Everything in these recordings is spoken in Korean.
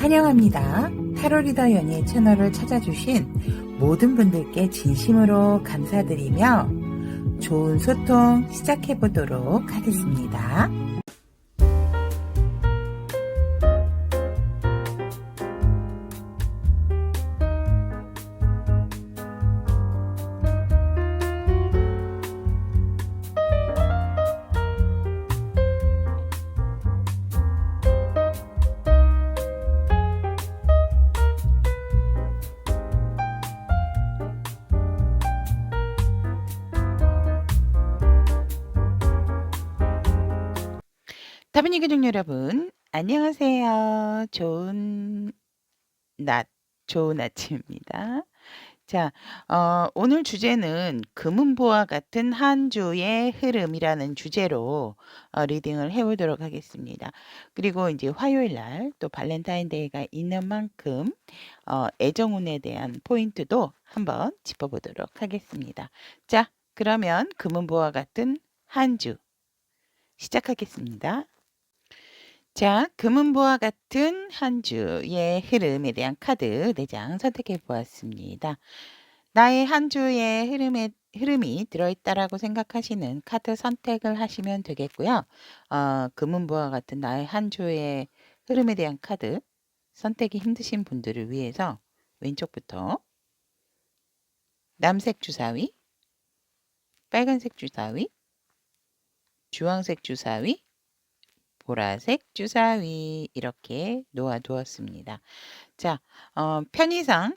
환영합니다. 타로리더 연희의 채널을 찾아주신 모든 분들께 진심으로 감사드리며 좋은 소통 시작해보도록 하겠습니다. 다빈이 교정 여러분, 안녕하세요. 좋은 아침입니다. 자, 오늘 주제는 금은보와 같은 한 주의 흐름이라는 주제로 리딩을 해보도록 하겠습니다. 그리고 이제 화요일 날 또 발렌타인데이가 있는 만큼 애정운에 대한 포인트도 한번 짚어보도록 하겠습니다. 자, 그러면 금은보와 같은 한 주 시작하겠습니다. 자, 금은보와 같은 한 주의 흐름에 대한 카드 4장 선택해 보았습니다. 나의 한 주의 흐름이 들어있다라고 생각하시는 카드 선택을 하시면 되겠고요. 금은보와 같은 나의 한 주의 흐름에 대한 카드 선택이 힘드신 분들을 위해서 왼쪽부터 남색 주사위, 빨간색 주사위, 주황색 주사위, 보라색 주사위 이렇게 놓아두었습니다. 자, 편의상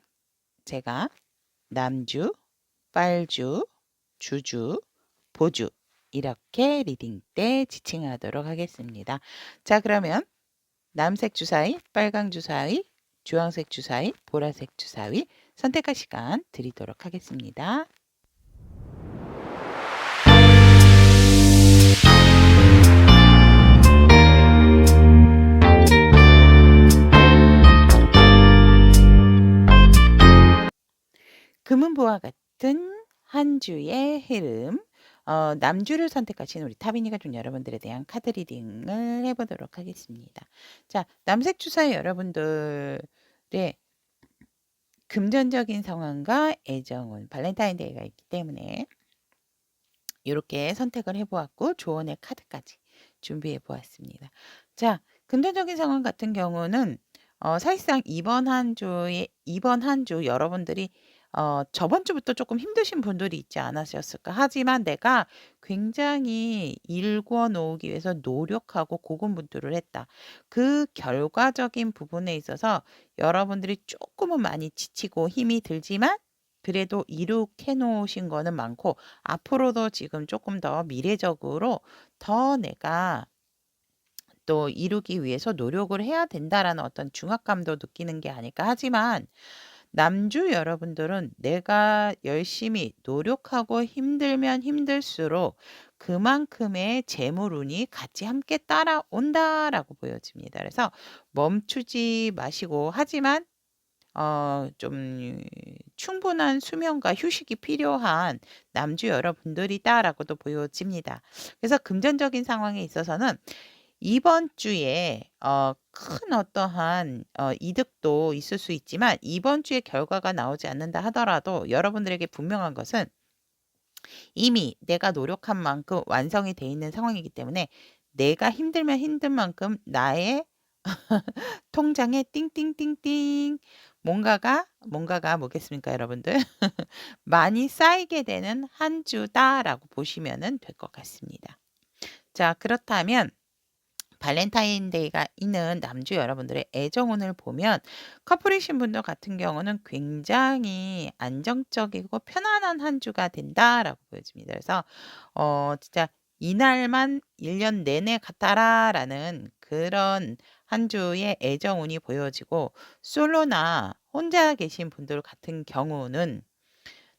제가 남주, 빨주, 주주, 보주 이렇게 리딩 때 지칭하도록 하겠습니다. 자, 그러면 남색 주사위, 빨강 주사위, 주황색 주사위, 보라색 주사위 선택할 시간 드리도록 하겠습니다. 금은보와 같은 한 주의 흐름, 남주를 선택하신 우리 타비니가 좀 여러분들에 대한 카드 리딩을 해보도록 하겠습니다. 자, 남색 주사위 여러분들의 금전적인 상황과 애정은 발렌타인데이가 있기 때문에 이렇게 선택을 해보았고 조언의 카드까지 준비해 보았습니다. 자, 금전적인 상황 같은 경우는 사실상 이번 한 주 여러분들이 저번 주부터 조금 힘드신 분들이 있지 않으셨을까. 하지만 내가 굉장히 일궈 놓기 위해서 노력하고 고군분투를 했다. 그 결과적인 부분에 있어서 여러분들이 조금은 많이 지치고 힘이 들지만 그래도 이룩해 놓으신 거는 많고 앞으로도 지금 조금 더 미래적으로 더 내가 또 이루기 위해서 노력을 해야 된다라는 어떤 중압감도 느끼는 게 아닐까. 하지만 남주 여러분들은 내가 열심히 노력하고 힘들면 힘들수록 그만큼의 재물운이 같이 함께 따라온다라고 보여집니다. 그래서 멈추지 마시고 하지만 좀 충분한 수면과 휴식이 필요한 남주 여러분들이다라고도 보여집니다. 그래서 금전적인 상황에 있어서는 이번 주에 큰 어떠한 이득도 있을 수 있지만 이번 주에 결과가 나오지 않는다 하더라도 여러분들에게 분명한 것은 이미 내가 노력한 만큼 완성이 돼 있는 상황이기 때문에 내가 힘들면 힘든 만큼 나의 통장에 띵띵띵띵 뭔가가 뭐겠습니까, 여러분들? 많이 쌓이게 되는 한 주다라고 보시면 될 것 같습니다. 자, 그렇다면 발렌타인데이가 있는 남주 여러분들의 애정운을 보면 커플이신 분들 같은 경우는 굉장히 안정적이고 편안한 한 주가 된다라고 보여집니다. 그래서 진짜 이날만 1년 내내 같아라라는 그런 한 주의 애정운이 보여지고 솔로나 혼자 계신 분들 같은 경우는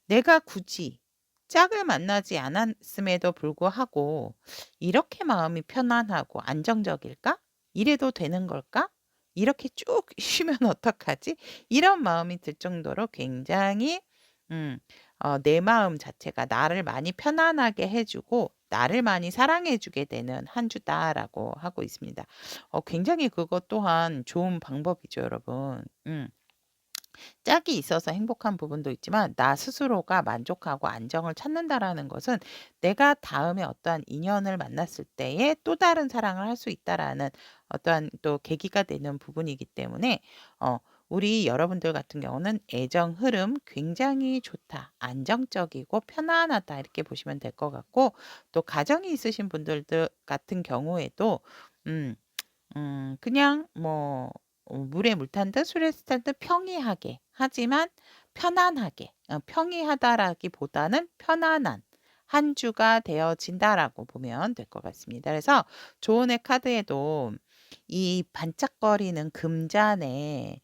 내가 굳이 짝을 만나지 않았음에도 불구하고 이렇게 마음이 편안하고 안정적일까? 이래도 되는 걸까? 이렇게 쭉 쉬면 어떡하지? 이런 마음이 들 정도로 굉장히 내 마음 자체가 나를 많이 편안하게 해주고 나를 많이 사랑해 주게 되는 한 주다라고 하고 있습니다. 굉장히 그것 또한 좋은 방법이죠, 여러분. 짝이 있어서 행복한 부분도 있지만 나 스스로가 만족하고 안정을 찾는다라는 것은 내가 다음에 어떠한 인연을 만났을 때에 또 다른 사랑을 할 수 있다라는 어떠한 또 계기가 되는 부분이기 때문에 어 우리 여러분들 같은 경우는 애정 흐름 굉장히 좋다. 안정적이고 편안하다. 이렇게 보시면 될 것 같고 또 가정이 있으신 분들들 같은 경우에도 음 그냥 뭐 물에 물 탄 듯 술에 술 탄 듯 평이하게 하지만 편안하게 평이하다라기보다는 편안한 한 주가 되어진다라고 보면 될 것 같습니다. 그래서 조언의 카드에도 이 반짝거리는 금잔에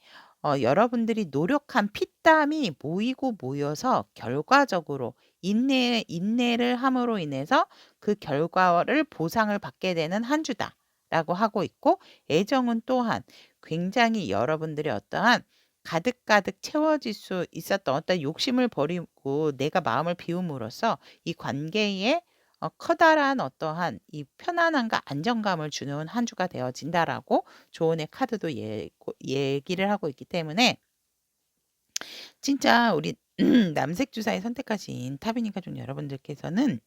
여러분들이 노력한 피땀이 모이고 모여서 결과적으로 인내를 함으로 인해서 그 결과를 보상을 받게 되는 한 주다. 라고 하고 있고 애정은 또한 굉장히 여러분들의 어떠한 가득가득 채워질 수 있었던 어떤 욕심을 버리고 내가 마음을 비움으로써 이 관계에 커다란 어떠한 이 편안함과 안정감을 주는 한 주가 되어진다라고 조언의 카드도 얘기를 하고 있기 때문에 진짜 우리 남색 주사에 선택하신 타비니 가족 여러분들께서는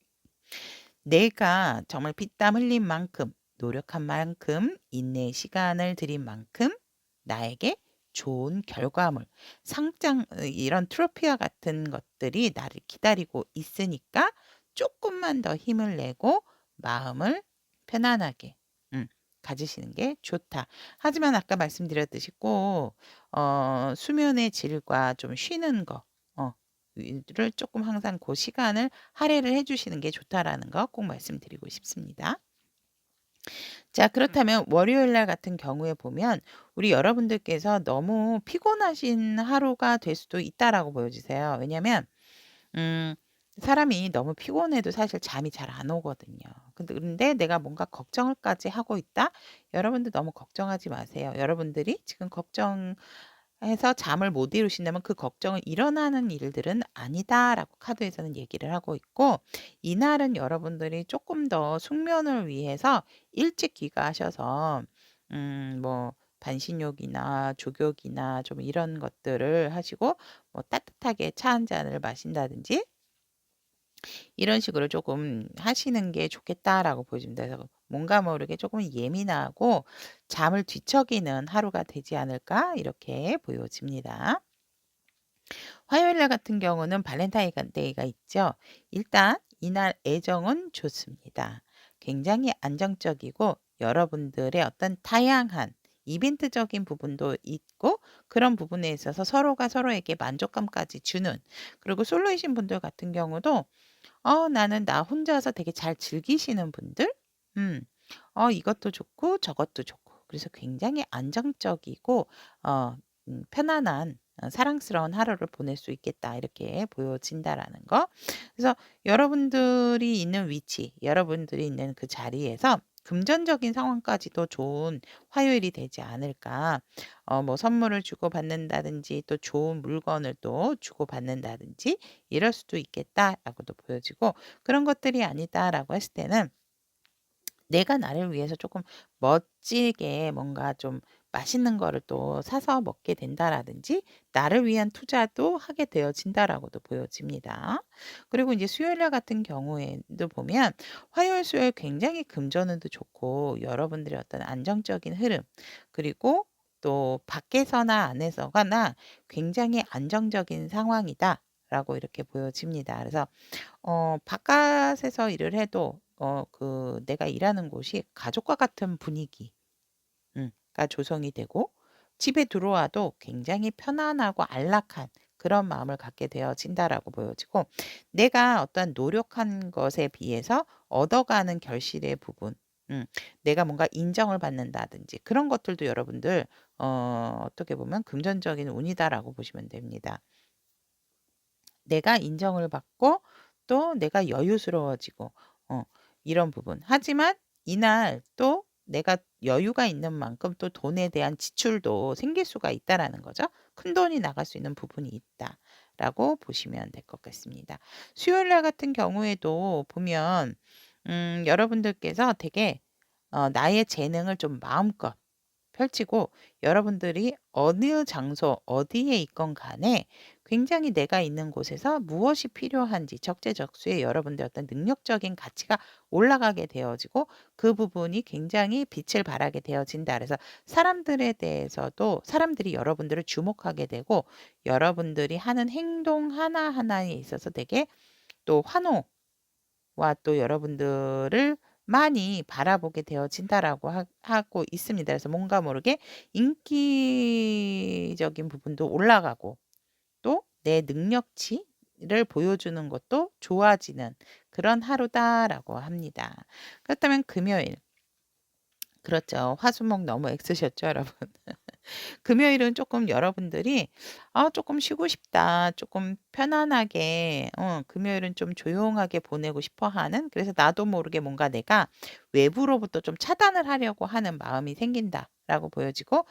내가 정말 피땀 흘린 만큼 노력한 만큼 인내의 시간을 들인 만큼 나에게 좋은 결과물, 상장 이런 트로피와 같은 것들이 나를 기다리고 있으니까 조금만 더 힘을 내고 마음을 편안하게 가지시는 게 좋다. 하지만 아까 말씀드렸듯이 꼭 수면의 질과 좀 쉬는 거 를 조금 항상 그 시간을 할애를 해 주시는 게 좋다라는 거 꼭 말씀드리고 싶습니다. 자 그렇다면 월요일 날 같은 경우에 보면 우리 여러분들께서 너무 피곤하신 하루가 될 수도 있다라고 보여지세요. 왜냐면 음 사람이 너무 피곤해도 사실 잠이 잘 안 오거든요. 근데 내가 뭔가 걱정을까지 하고 있다? 여러분들 너무 걱정하지 마세요. 여러분들이 지금 걱정해서 잠을 못 이루신다면 그 걱정은 일어나는 일들은 아니다라고 카드에서는 얘기를 하고 있고 이날은 여러분들이 조금 더 숙면을 위해서 일찍 귀가하셔서 뭐 반신욕이나 족욕이나 좀 이런 것들을 하시고 뭐 따뜻하게 차 한 잔을 마신다든지 이런 식으로 조금 하시는 게 좋겠다라고 보여집니다. 그래서 뭔가 모르게 조금 예민하고 잠을 뒤척이는 하루가 되지 않을까 이렇게 보여집니다. 화요일 날 같은 경우는 발렌타인데이가 있죠. 일단 이날 애정은 좋습니다. 굉장히 안정적이고 여러분들의 어떤 다양한 이벤트적인 부분도 있고 그런 부분에 있어서 서로가 서로에게 만족감까지 주는 그리고 솔로이신 분들 같은 경우도 나는 나 혼자서 되게 잘 즐기시는 분들? 음. 이것도 좋고 저것도 좋고 그래서 굉장히 안정적이고 어 편안한 사랑스러운 하루를 보낼 수 있겠다 이렇게 보여진다라는 거. 그래서 여러분들이 있는 위치, 여러분들이 있는 그 자리에서 금전적인 상황까지도 좋은 화요일이 되지 않을까. 뭐 선물을 주고받는다든지 또 좋은 물건을 또 주고받는다든지 이럴 수도 있겠다라고도 보여지고 그런 것들이 아니다라고 했을 때는 내가 나를 위해서 조금 멋지게 뭔가 좀 맛있는 거를 또 사서 먹게 된다라든지 나를 위한 투자도 하게 되어진다라고도 보여집니다. 그리고 이제 수요일 날 같은 경우에도 보면 화요일, 수요일 굉장히 금전운도 좋고 여러분들의 어떤 안정적인 흐름 그리고 또 밖에서나 안에서거나 굉장히 안정적인 상황이다라고 이렇게 보여집니다. 그래서 바깥에서 일을 해도 내가 일하는 곳이 가족과 같은 분위기 가 조성이 되고 집에 들어와도 굉장히 편안하고 안락한 그런 마음을 갖게 되어진다라고 보여지고 내가 어떤 노력한 것에 비해서 얻어가는 결실의 부분 내가 뭔가 인정을 받는다든지 그런 것들도 여러분들 어떻게 보면 금전적인 운이다라고 보시면 됩니다. 내가 인정을 받고 또 내가 여유스러워지고 어 이런 부분. 하지만 이날 또 내가 여유가 있는 만큼 또 돈에 대한 지출도 생길 수가 있다라는 거죠. 큰돈이 나갈 수 있는 부분이 있다라고 보시면 될 것 같습니다. 수요일 날 같은 경우에도 보면 여러분들께서 되게 나의 재능을 좀 마음껏 펼치고 여러분들이 어느 장소 어디에 있건 간에 굉장히 내가 있는 곳에서 무엇이 필요한지 적재적소에 여러분들의 어떤 능력적인 가치가 올라가게 되어지고 그 부분이 굉장히 빛을 발하게 되어진다. 그래서 사람들에 대해서도 사람들이 여러분들을 주목하게 되고 여러분들이 하는 행동 하나하나에 있어서 되게 또 환호와 또 여러분들을 많이 바라보게 되어진다라고 하고 있습니다. 그래서 뭔가 모르게 인기적인 부분도 올라가고 또 내 능력치를 보여주는 것도 좋아지는 그런 하루다라고 합니다. 그렇다면 금요일. 그렇죠. 화수목 너무 애쓰셨죠, 여러분? 금요일은 조금 여러분들이 '아 쪼끔 쉬고 싶다. 조금 편안하게 금요일은 좀 조용하게 보내고 싶어 하는 그래서 나도 모르게 뭔가 내가 외부로부터 좀 차단을 하려고 하는 마음이 생긴다.'라고 보여지고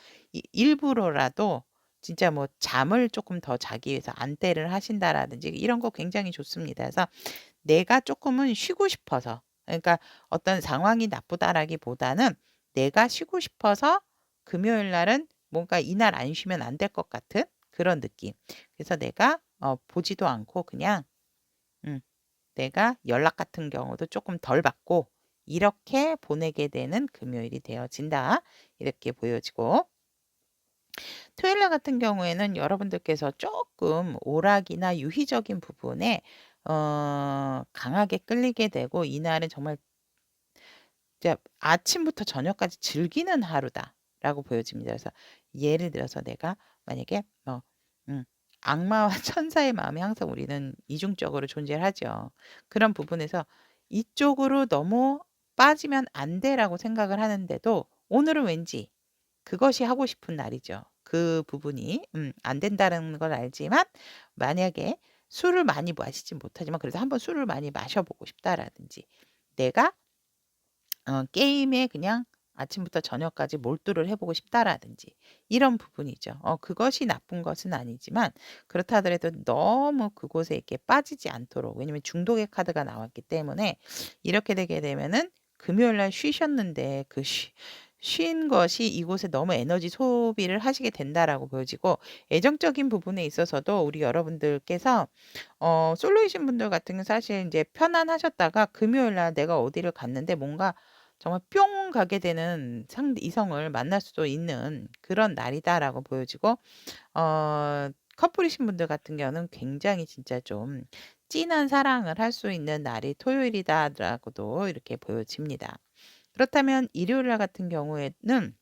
일부러라도 진짜 뭐 잠을 조금 더 자기 위해서 안떼를 하신다라든지 이런 거 굉장히 좋습니다. 그래서 내가 조금은 쉬고 싶어서 그러니까 어떤 상황이 나쁘다라기보다는 내가 쉬고 싶어서 금요일 날은 뭔가 이날 안 쉬면 안 될 것 같은 그런 느낌. 그래서 내가 보지도 않고 그냥 음 내가 연락 같은 경우도 조금 덜 받고 이렇게 보내게 되는 금요일이 되어진다. 이렇게 보여지고 토요일 날 같은 경우에는 여러분들께서 조금 오락이나 유희적인 부분에 강하게 끌리게 되고 이날은 정말 진짜 '아침부터 저녁까지 즐기는 하루다.'라고 보여집니다. 그래서 예를 들어서 내가 만약에 음 악마와 천사의 마음이 항상 우리는 이중적으로 존재를 하죠. 그런 부분에서 '이쪽으로 너무 빠지면 안 돼.'라고 생각을 하는데도 오늘은 왠지 그것이 하고 싶은 날이죠. 그 부분이 안 된다는 걸 알지만 만약에 술을 많이 마시진 못하지만 그래도 '한번 술을 많이 마셔 보고 싶다.'라든지 내가 게임에 그냥 아침부터 저녁까지 몰두를 해 보고 싶다라든지 이런 부분이죠. 그것이 나쁜 것은 아니지만 그렇다 하더라도 너무 그곳에 이렇게 빠지지 않도록 왜냐면 중독의 카드가 나왔기 때문에 이렇게 되게 되면은 금요일 날 쉬셨는데 그 쉰 것이 이곳에 너무 에너지 소비를 하시게 된다라고 보여지고 애정적인 부분에 있어서도 우리 여러분들께서 솔로이신 분들 같은 경우는 사실 이제 편안하셨다가 금요일 날 내가 어디를 갔는데 뭔가 정말 뿅 가게 되는 상대 이성을 만날 수도 있는 그런 날이다라고 보여지고 커플이신 분들 같은 경우는 굉장히 진짜 좀 진한 사랑을 할 수 있는 날이 토요일이다라고도 이렇게 보여집니다. 그렇다면 일요일 날 같은 경우에는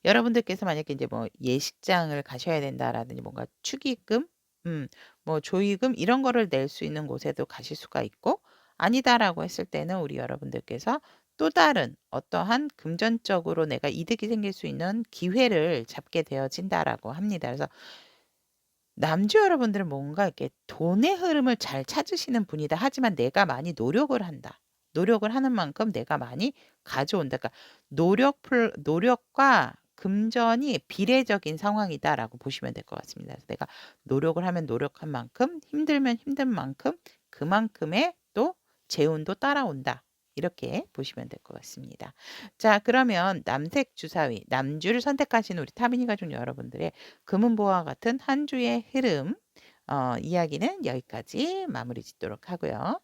여러분들께서 만약에 인제 뭐 예식장을 가셔야 된다라든지 뭔가 축의금 음 뭐 조의금 이런 거를 낼 수 있는 곳에도 가실 수가 있고 아니다라고 했을 때는 우리 여러분들께서 또 다른 어떠한 금전적으로 내가 이득이 생길 수 있는 기회를 잡게 되어진다라고 합니다. 그래서 남주 여러분들은 뭔가 이렇게 '돈의 흐름을 잘 찾으시는 분이다. 하지만 내가 많이 노력을 한다. 노력을 하는 만큼 내가 많이 가져온다.' 그러니까 노력과 금전이 비례적인 상황이다라고 보시면 될 것 같습니다. 그래서 내가 노력을 하면 노력한 만큼 힘들면 힘든 만큼 그만큼의 또 재운도 따라온다. 이렇게 보시면 될 것 같습니다. 자 그러면 남색 주사위 남주를 선택하신 우리 타민이 가족 여러분들의 금은보화 같은 한 주의 흐름 이야기는 여기까지 마무리 짓도록 하고요.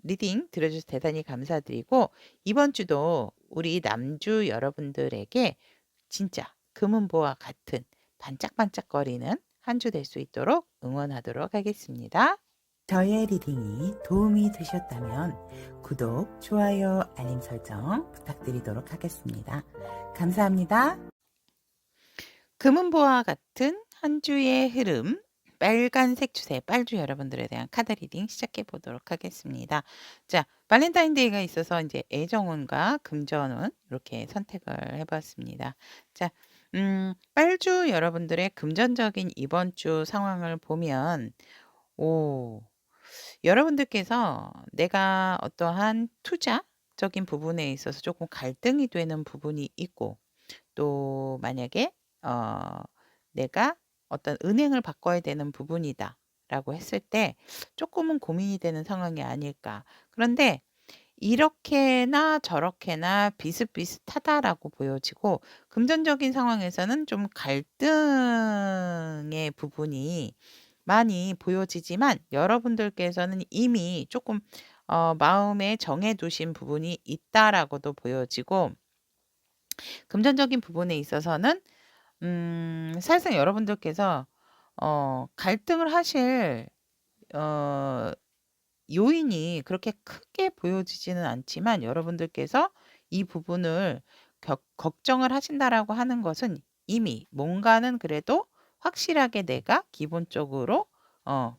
리딩 들어주셔서 대단히 감사드리고 이번 주도 우리 남주 여러분들에게 진짜 금은보화 같은 반짝반짝거리는 한 주 될 수 있도록 응원하도록 하겠습니다. 저의 리딩이 도움이 되셨다면 구독, 좋아요, 알림 설정 부탁드리도록 하겠습니다. 감사합니다. 금은보화 같은 한 주의 흐름 빨간색 주세 빨주 여러분들에 대한 카드 리딩 시작해 보도록 하겠습니다. 자, 발렌타인데이가 있어서 이제 애정운과 금전운 이렇게 선택을 해 봤습니다. 자, 빨주 여러분들의 금전적인 이번 주 상황을 보면 오 여러분들께서 내가 어떠한 투자적인 부분에 있어서 조금 갈등이 되는 부분이 있고 또 만약에 어 내가 어떤 은행을 바꿔야 되는 부분이다라고 했을 때 조금은 고민이 되는 상황이 아닐까. 그런데 이렇게나 저렇게나 비슷비슷하다라고 보여지고 금전적인 상황에서는 좀 갈등의 부분이 많이 보여지지만 여러분들께서는 이미 조금 마음에 정해 두신 부분이 있다라고도 보여지고 금전적인 부분에 있어서는 사실상 여러분들께서 갈등을 하실 어 요인이 그렇게 크게 보여지지는 않지만 여러분들께서 이 부분을 걱정을 하신다라고 하는 것은 이미 뭔가는 그래도 확실하게 내가 기본적으로 어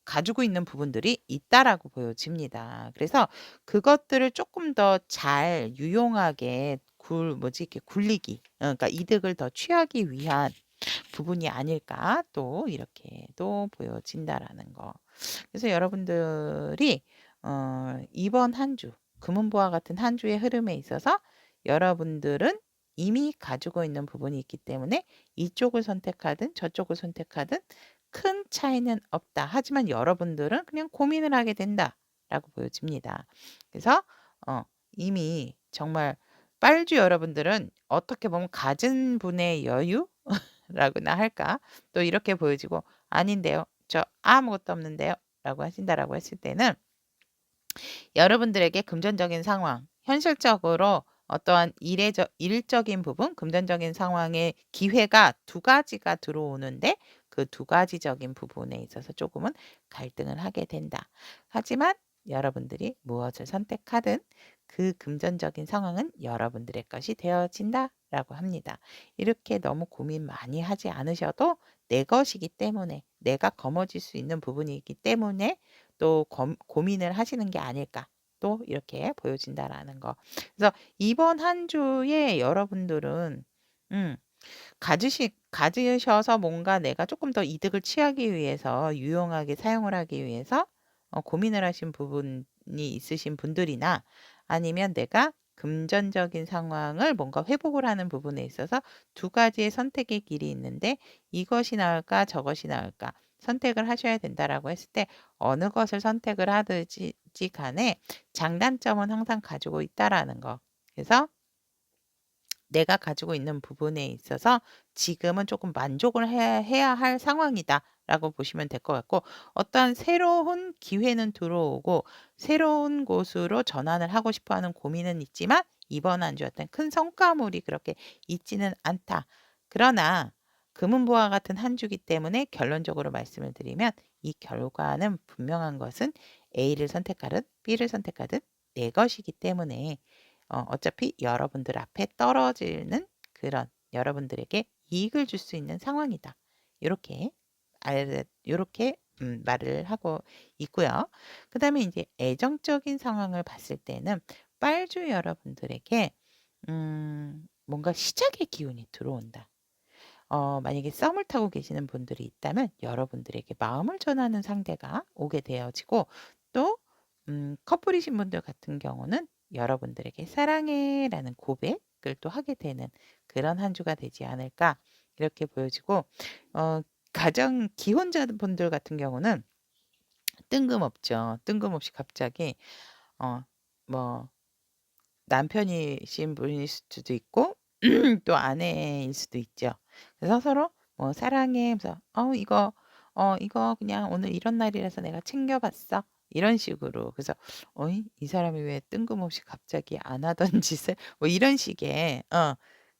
가지고 있는 부분들이 있다라고 보여집니다. 그래서 그것들을 조금 더 잘 유용하게 이렇게 굴리기 그러니까 이득을 더 취하기 위한 부분이 아닐까 또 이렇게도 보여진다라는 거. 그래서 여러분들이 이번 한 주, 금은보화 같은 한 주의 흐름에 있어서 여러분들은 이미 가지고 있는 부분이 있기 때문에 이쪽을 선택하든 저쪽을 선택하든 큰 차이는 없다. 하지만 여러분들은 그냥 고민을 하게 된다라고 보여집니다. 그래서 이미 정말 빨주 여러분들은 어떻게 보면 갖은 분의 여유라고나 할까? 또 이렇게 보여지고 아닌데요. 저 아무것도 없는데요. 라고 하신다라고 했을 때는 여러분들에게 금전적인 상황, 현실적으로 어떠한 일적인 부분, 금전적인 상황의 기회가 두 가지가 들어오는데 그 두 가지적인 부분에 있어서 조금은 갈등을 하게 된다. 하지만 여러분들이 무엇을 선택하든 그 금전적인 상황은 여러분들의 것이 되어진다라고 합니다. 이렇게 너무 고민 많이 하지 않으셔도 내 것이기 때문에 내가 거머쥘 수 있는 부분이기 때문에 또 고민을 하시는 게 아닐까 또 이렇게 보여진다라는 거. 그래서 이번 한 주에 여러분들은 음 가지셔서 뭔가 내가 조금 더 이득을 취하기 위해서 유용하게 사용을 하기 위해서 고민을 하신 부분이 있으신 분들이나 아니면 내가 금전적인 상황을 뭔가 회복을 하는 부분에 있어서 두 가지의 선택의 길이 있는데 이것이 나을까 저것이 나을까 선택을 하셔야 된다라고 했을 때 어느 것을 선택을 하든지 간에 장단점은 항상 가지고 있다라는 거. 그래서 내가 가지고 있는 부분에 있어서 지금은 조금 만족을 해야 할 상황이다라고 보시면 될 것 같고 어떤 새로운 기회는 들어오고 새로운 곳으로 전환을 하고 싶어 하는 고민은 있지만 이번 한 주 어떤 큰 성과물이 그렇게 있지는 않다. 그러나 금은보화 같은 한 주기 때문에 결론적으로 말씀을 드리면 이 결과는 분명한 것은 A를 선택하든 B를 선택하든 내 것이기 때문에 어차피 여러분들 앞에 떨어지는 그런 여러분들에게 이익을 줄 수 있는 상황이다. 요렇게 요렇게 말을 하고 있고요. 그다음에 이제 애정적인 상황을 봤을 때는 빨주 여러분들에게 뭔가 시작의 기운이 들어온다. 만약에 썸을 타고 계시는 분들이 있다면 여러분들에게 마음을 전하는 상대가 오게 되어지고 또 커플이신 분들 같은 경우는 여러분들에게 "사랑해."라는 고백을 또 하게 되는 그런 한 주가 되지 않을까 이렇게 보여지고 가정 기혼자분들 같은 경우는 뜬금없죠. 뜬금없이 갑자기 어 뭐 남편이신 분일 수도 있고 또 아내일 수도 있죠. 그래서 서로 뭐 "사랑해." 하면서 이거 그냥 오늘 이런 날이라서 내가 챙겨 봤어." 이런 식으로. 그래서 '어이 이 사람이 왜 뜬금없이 갑자기 안 하던 짓을' 뭐 이런 식의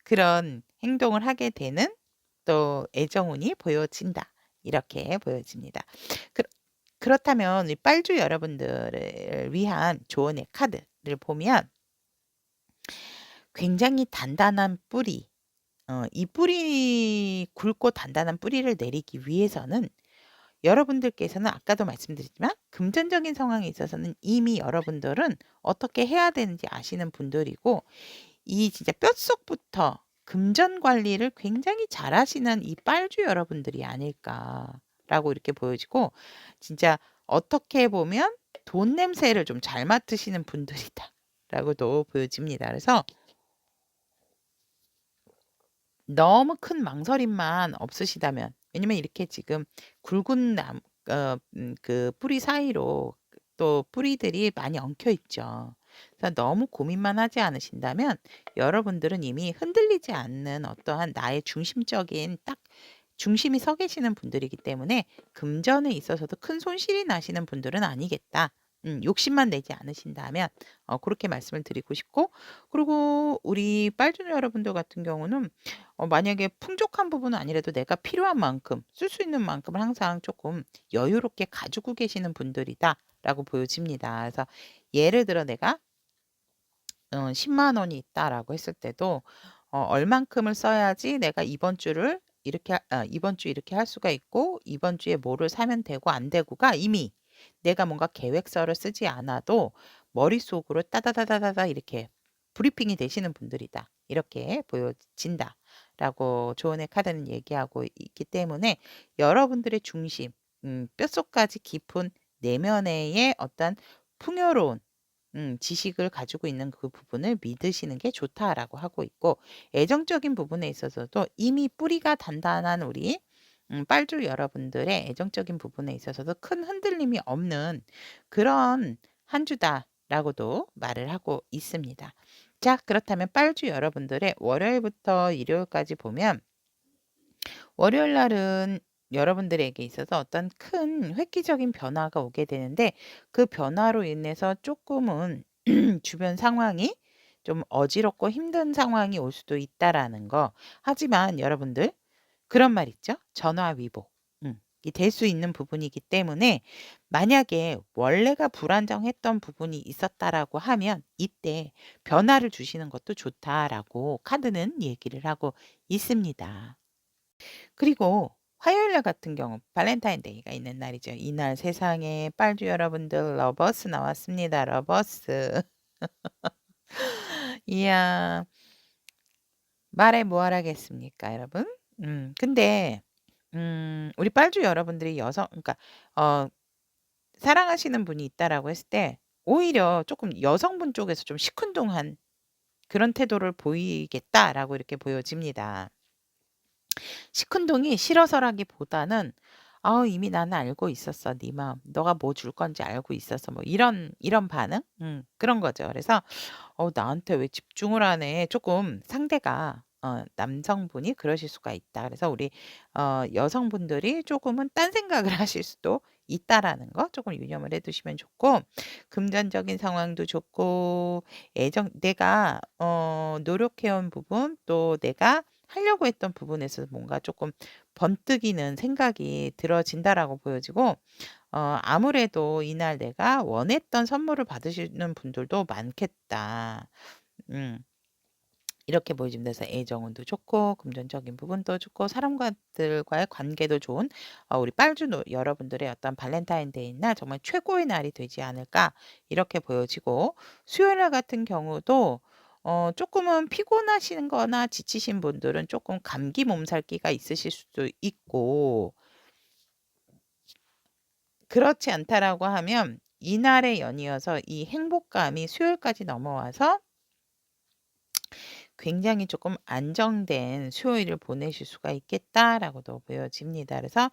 그런 행동을 하게 되는 또 애정운이 보여진다. 이렇게 보여집니다. 그 그렇다면 이 빨주 여러분들을 위한 조언의 카드를 보면 굉장히 단단한 뿌리 이 뿌리 굵고 단단한 뿌리를 내리기 위해서는 여러분들께서는 아까도 말씀드렸지만 금전적인 상황에 있어서는 이미 여러분들은 어떻게 해야 되는지 아시는 분들이고 이 진짜 뼛속부터 금전 관리를 굉장히 잘하시는 이 빨주 여러분들이 아닐까라고 이렇게 보여지고 진짜 어떻게 보면 '돈 냄새를 좀 잘 맡으시는 분들이다.'라고도 보여집니다. 그래서 너무 큰 망설임만 없으시다면 왜냐면 이렇게 지금 굵은 그 뿌리 사이로 또 뿌리들이 많이 엉켜 있죠. 그래서 너무 고민만 하지 않으신다면 여러분들은 이미 흔들리지 않는 어떠한 나의 중심적인 딱 중심이 서 계시는 분들이기 때문에 금전에 있어서도 큰 손실이 나시는 분들은 아니겠다. 욕심만 내지 않으신다면 그렇게 말씀을 드리고 싶고, 그리고 우리 빨주노 여러분들 같은 경우는 만약에 풍족한 부분은 아니라도 내가 필요한 만큼 쓸 수 있는 만큼을 항상 조금 여유롭게 가지고 계시는 분들이다라고 보여집니다. 그래서 예를 들어 내가 10만 원이 있다라고 했을 때도 얼만큼을 써야지 내가 이번 주 이렇게 할 수가 있고 이번 주에 뭐를 사면 되고 안 되고가 이미 내가 뭔가 계획서를 쓰지 않아도 머릿속으로 따다다다다다 이렇게 브리핑이 되시는 분들이다. 이렇게 보여진다라고 조언의 카드는 얘기하고 있기 때문에 여러분들의 중심, 뼛속까지 깊은 내면의 어떤 풍요로운 지식을 가지고 있는 그 부분을 믿으시는 게 좋다라고 하고 있고, 애정적인 부분에 있어서도 이미 뿌리가 단단한 우리 빨주 여러분들의 애정적인 부분에 있어서도 큰 흔들림이 없는 그런 한 주다라고도 말을 하고 있습니다. 자, 그렇다면 빨주 여러분들의 월요일부터 일요일까지 보면, 월요일 날은 여러분들에게 있어서 어떤 큰 획기적인 변화가 오게 되는데, 그 변화로 인해서 조금은 주변 상황이 좀 어지럽고 힘든 상황이 올 수도 있다라는 거. 하지만 여러분들 그런 말 있죠? 전화위복. 이 될 수 있는 부분이기 때문에 만약에 원래가 불안정했던 부분이 있었다라고 하면 이때 변화를 주시는 것도 좋다라고 카드는 얘기를 하고 있습니다. 그리고 화요일 날 같은 경우 발렌타인데이가 있는 날이죠. 이날 세상에 빨주 여러분들 러버스 나왔습니다. 러버스. 이야. 말해 뭐하라겠습니까 여러분? 근데 우리 빨주 여러분들이 그러니까 어 사랑하시는 분이 있다라고 했을 때 오히려 조금 여성분 쪽에서 좀 시큰둥한 그런 태도를 보이겠다라고 이렇게 보여집니다. 시큰둥이 싫어서라기보다는 이미 나는 알고 있었어. 네 마음. 너가 뭐 줄 건지 알고 있었어." 뭐 이런 반응? 그런 거죠. 그래서 나한테 왜 집중을 안 해?" 조금 상대가 남성분이 그러실 수가 있다. 그래서 우리 여성분들이 조금은 딴 생각을 하실 수도 있다라는 거 조금 유념을 해 두시면 좋고, 금전적인 상황도 좋고 내가 노력해 온 부분, 또 내가 하려고 했던 부분에서 뭔가 조금 번뜩이는 생각이 들어진다라고 보여지고, 아무래도 이날 내가 원했던 선물을 받으시는 분들도 많겠다. 음. 이렇게 보여집니다. 그래서 애정운도 좋고 금전적인 부분도 좋고 사람들과의 관계도 좋은 우리 빨주 여러분들의 어떤 발렌타인데이 날 정말 최고의 날이 되지 않을까 이렇게 보여지고, 수요일 날 같은 경우도 조금은 피곤하신 거나 지치신 분들은 조금 감기 몸살기가 있으실 수도 있고, 그렇지 않다라고 하면 이날에 연이어서 이 행복감이 수요일까지 넘어와서 굉장히 조금 안정된 수요일을 보내실 수가 있겠다라고도 보여집니다. 그래서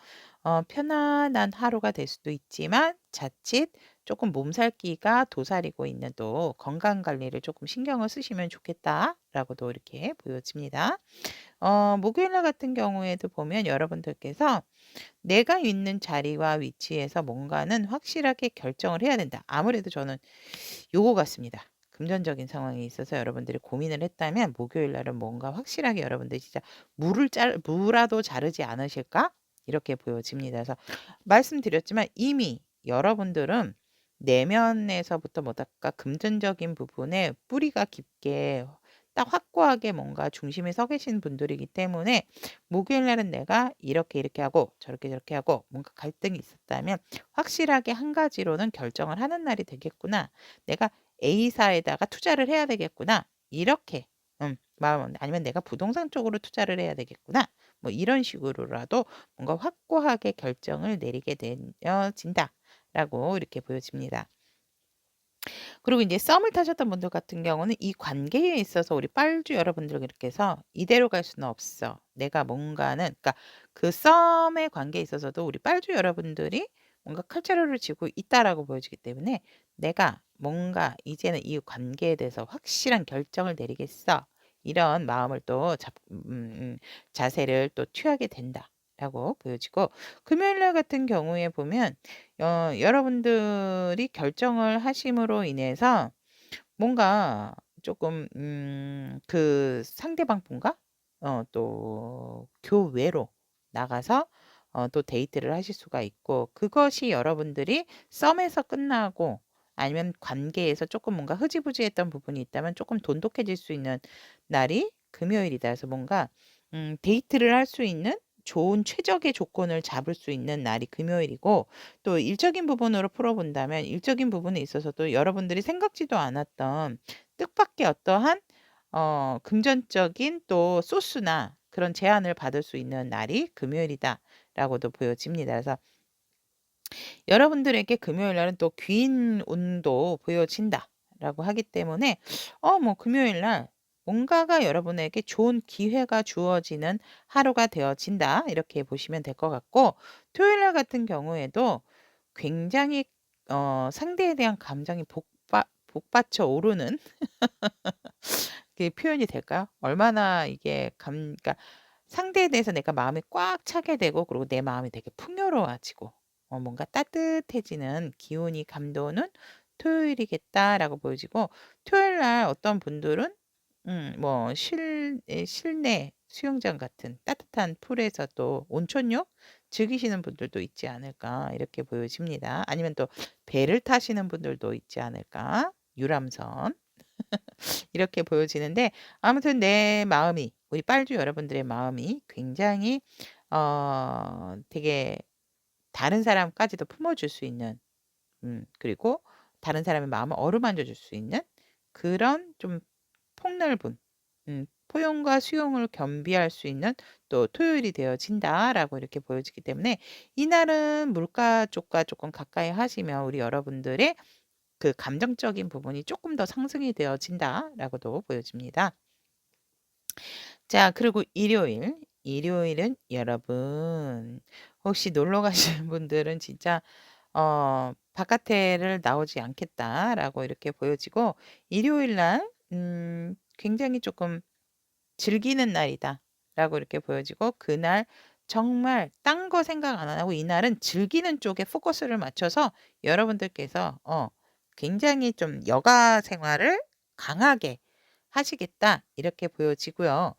편안한 하루가 될 수도 있지만 자칫 조금 몸살기가 도사리고 있는 또 건강 관리를 조금 신경을 쓰시면 좋겠다라고도 이렇게 보여집니다. 목요일 날 같은 경우에도 보면 여러분들께서 내가 있는 자리와 위치에서 뭔가는 확실하게 결정을 해야 된다. 아무래도 저는 요거 같습니다. 금전적인 상황에 있어서 여러분들이 고민을 했다면 목요일 날은 뭔가 확실하게 여러분들이 진짜 무라도 자르지 않으실까? 이렇게 보여집니다. 그래서 말씀드렸지만 이미 여러분들은 내면에서부터 뭐랄까 금전적인 부분에 뿌리가 깊게 딱 확고하게 뭔가 중심에 서 계신 분들이기 때문에 목요일 날은 내가 이렇게 이렇게 하고 저렇게 저렇게 하고 뭔가 갈등이 있었다면 확실하게 한 가지로는 결정을 하는 날이 되겠구나. 내가 A사에다가 투자를 해야 되겠구나. 이렇게 마음, 아니면 내가 부동산 쪽으로 투자를 해야 되겠구나. 뭐 이런 식으로라도 뭔가 확고하게 결정을 내리게 되어진다라고 이렇게 보여집니다. 그리고 이제 썸을 타셨던 분들 같은 경우는 이 관계에 있어서 우리 빨주 여러분들 이렇게 해서 '이대로 갈 수는 없어. 내가 뭔가는' 그러니까 그 썸의 관계에 있어서도 우리 빨주 여러분들이 뭔가 칼자루를 쥐고 있다라고 보여지기 때문에 내가 뭔가 이제는 이 관계에 대해서 확실한 결정을 내리겠어. 이런 마음을 또 자세를 또 취하게 된다라고 보여지고 금요일 날 같은 경우에 보면 여러분들이 결정을 하심으로 인해서 뭔가 조금 그 상대방 분과 또 교외로 나가서 또 데이트를 하실 수가 있고 그것이 여러분들이 썸에서 끝나고 아니면 관계에서 조금 뭔가 흐지부지했던 부분이 있다면 조금 돈독해질 수 있는 날이 금요일이다. 그래서 뭔가 데이트를 할 수 있는 좋은 최적의 조건을 잡을 수 있는 날이 금요일이고 또 일적인 부분으로 풀어본다면 일적인 부분에 있어서도 여러분들이 생각지도 않았던 뜻밖의 어떠한 금전적인 또 소스나 그런 제안을 받을 수 있는 날이 금요일이다라고도 보여집니다. 그래서 여러분들에게 금요일 날은 또 귀인 운도 보여진다라고 하기 때문에 뭐 금요일 날 뭔가가 여러분에게 좋은 기회가 주어지는 하루가 되어진다. 이렇게 보시면 될 것 같고 토요일 날 같은 경우에도 굉장히 상대에 대한 감정이 복받쳐 오르는 그게 표현이 될까요? 얼마나 이게 그러니까 상대에 대해서 내가 마음이 꽉 차게 되고 그리고 내 마음이 되게 풍요로워지고 뭔가 따뜻해지는 기운이 감도는 토요일이겠다라고 보여지고 토요일 날 어떤 분들은 뭐 실내 수영장 같은 따뜻한 풀에서 또 온천욕 즐기시는 분들도 있지 않을까 이렇게 보여집니다. 아니면 또 배를 타시는 분들도 있지 않을까? 유람선. 이렇게 보여지는데 아무튼 내 마음이 우리 빨주 여러분들의 마음이 굉장히 되게 다른 사람까지도 품어줄 수 있는 그리고 다른 사람의 마음을 어루만져 줄 수 있는 그런 좀 폭넓은 포용과 수용을 겸비할 수 있는 또 토요일이 되어진다라고 이렇게 보여지기 때문에 이날은 물가 쪽과 조금 가까이 하시면 우리 여러분들의 그 감정적인 부분이 조금 더 상승이 되어진다라고도 보여집니다. 자 그리고 일요일은 여러분 혹시 놀러 가시는 분들은 진짜 바깥에를 나오지 않겠다라고 이렇게 보여지고 일요일 날 굉장히 조금 즐기는 날이다라고 이렇게 보여지고 그날 정말 딴 거 생각 안 하고 이날은 즐기는 쪽에 포커스를 맞춰서 여러분들께서 굉장히 좀 여가 생활을 강하게 하시겠다 이렇게 보여지고요.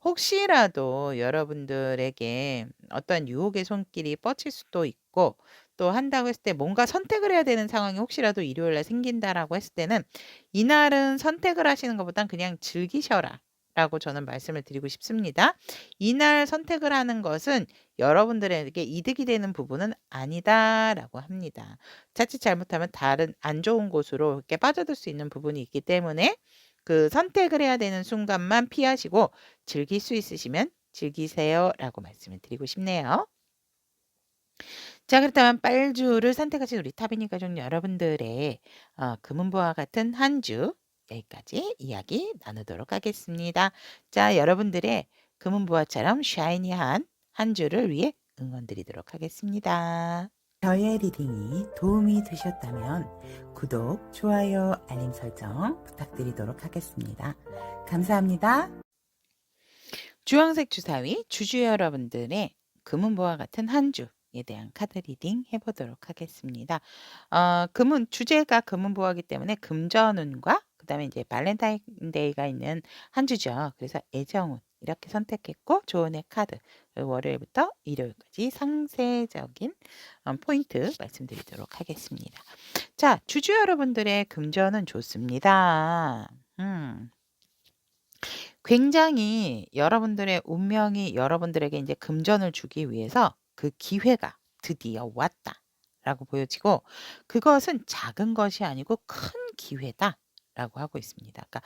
혹시라도 여러분들에게 어떤 유혹의 손길이 뻗칠 수도 있고 또 한다고 했을 때 뭔가 선택을 해야 되는 상황이 혹시라도 일요일 날 생긴다라고 했을 때는 이날은 선택을 하시는 것보단 그냥 즐기셔라. 라고 저는 말씀을 드리고 싶습니다. 이날 선택을 하는 것은 여러분들에게 이득이 되는 부분은 아니다라고 합니다. 자칫 잘못하면 다른 안 좋은 곳으로 이렇게 빠져들 수 있는 부분이 있기 때문에 그 선택을 해야 되는 순간만 피하시고 즐길 수 있으시면 즐기세요라고 말씀을 드리고 싶네요. 자 그렇다면 빨주를 선택하신 우리 타비님 가족 여러분들의 금은보와 같은 한 주 여기까지 이야기 나누도록 하겠습니다. 자 여러분들의 금은보화처럼 샤이니한 한 주를 위해 응원드리도록 하겠습니다. 저의 리딩이 도움이 되셨다면 구독, 좋아요, 알림 설정 부탁드리도록 하겠습니다. 감사합니다. 주황색 주사위 주주 여러분들의 금은보와 같은 한 주에 대한 카드 리딩 해보도록 하겠습니다. 주제가 금은보화이기 때문에 금전운과 그다음에 이제 발렌타인데이가 있는 한 주죠. 그래서 애정운 이렇게 선택했고 조언의 카드 월요일부터 일요일까지 상세적인 포인트 말씀드리도록 하겠습니다. 자, 주주 여러분들의 금전은 좋습니다. 굉장히 여러분들의 운명이 여러분들에게 이제 금전을 주기 위해서 그 기회가 드디어 왔다라고 보여지고 그것은 작은 것이 아니고 큰 기회다라고 하고 있습니다. 그러니까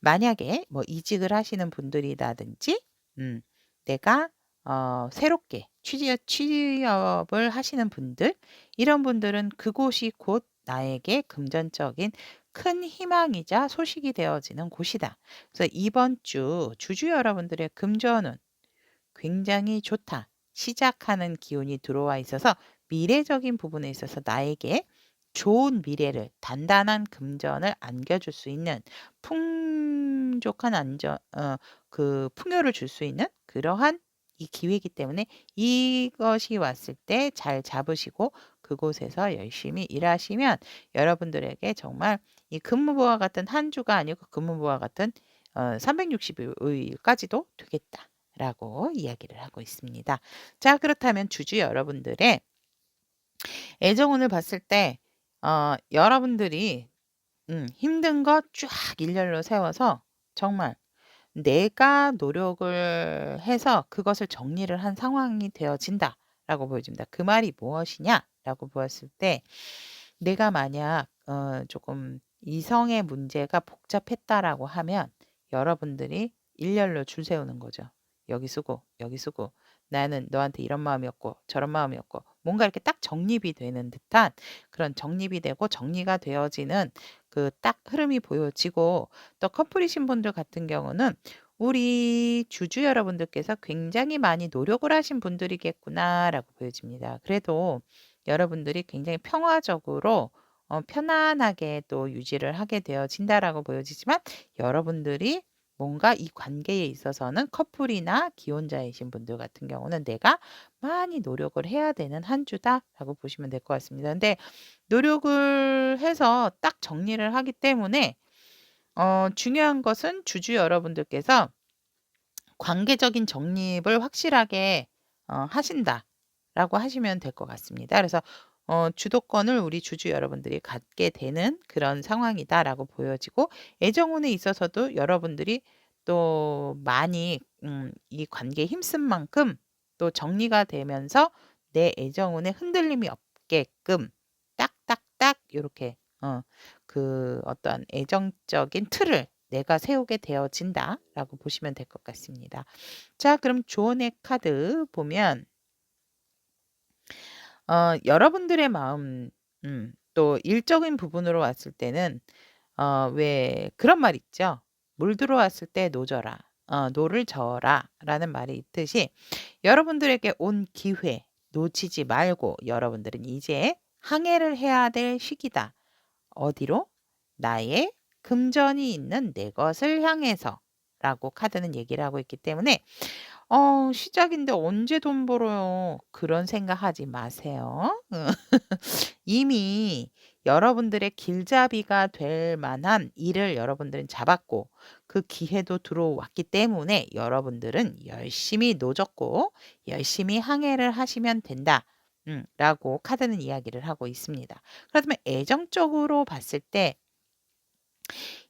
만약에 뭐 이직을 하시는 분들이라든지 내가 새롭게 취업을 하시는 분들 이런 분들은 그곳이 곧 나에게 금전적인 큰 희망이자 소식이 되어지는 곳이다. 그래서 이번 주 주주 여러분들의 금전운 굉장히 좋다. 시작하는 기운이 들어와 있어서 미래적인 부분에 있어서 나에게 좋은 미래를 단단한 금전을 안겨줄 수 있는 풍족한 그 풍요를 줄 수 있는 그러한 이 기회이기 때문에 이것이 왔을 때 잘 잡으시고 그곳에서 열심히 일하시면 여러분들에게 정말 이 금무보와 같은 한 주가 아니고 금무보와 같은 365일까지도 되겠다라고 이야기를 하고 있습니다. 자, 그렇다면 주주 여러분들의 애정운을 봤을 때 여러분들이 힘든 것 쫙 일렬로 세워서 정말 내가 노력을 해서 그것을 정리를 한 상황이 되어진다라고 보여집니다. 그 말이 무엇이냐라고 보았을 때 내가 만약 조금 이성의 문제가 복잡했다라고 하면 여러분들이 일렬로 줄 세우는 거죠. 여기 쓰고 여기 쓰고 나는 너한테 이런 마음이었고 저런 마음이었고 뭔가 이렇게 딱 정립이 되는 듯한 그런 정립이 되고 정리가 되어지는 그 딱 흐름이 보여지고 또 커플이신 분들 같은 경우는 우리 주주 여러분들께서 굉장히 많이 노력을 하신 분들이겠구나라고 보여집니다. 그래도 여러분들이 굉장히 평화적으로 편안하게 또 유지를 하게 되어진다라고 보여지지만 여러분들이 뭔가 이 관계에 있어서는 커플이나 기혼자이신 분들 같은 경우는 내가 많이 노력을 해야 되는 한 주다라고 보시면 될 것 같습니다. 근데 노력을 해서 딱 정리를 하기 때문에 중요한 것은 주주 여러분들께서 관계적인 정립을 확실하게 하신다라고 하시면 될 것 같습니다. 그래서 주도권을 우리 주주 여러분들이 갖게 되는 그런 상황이다라고 보여지고 애정운에 있어서도 여러분들이 또 많이 이 관계에 힘쓴 만큼 또 정리가 되면서 내 애정운에 흔들림이 없게끔 딱딱딱 요렇게 그 어떠한 애정적인 틀을 내가 세우게 되어진다라고 보시면 될 것 같습니다. 자, 그럼 조언의 카드 보면 여러분들의 마음 또 일적인 부분으로 왔을 때는 왜 그런 말 있죠. "물 들어왔을 때 노져라. 노를 저어라."라는 말이 있듯이 여러분들에게 온 기회 놓치지 말고 여러분들은 이제 항해를 해야 될 시기다. 어디로? 나의 금전이 있는 내 것을 향해서라고 카드는 얘기를 하고 있기 때문에 시작인데 언제 돈 벌어요? 그런 생각하지 마세요. 이미 여러분들의 길잡이가 될 만한 일을 여러분들은 잡았고 그 기회도 들어왔기 때문에 여러분들은 열심히 노졌고 열심히 항해를 하시면 된다. 라고 카드는 이야기를 하고 있습니다. 그렇다면 애정적으로 봤을 때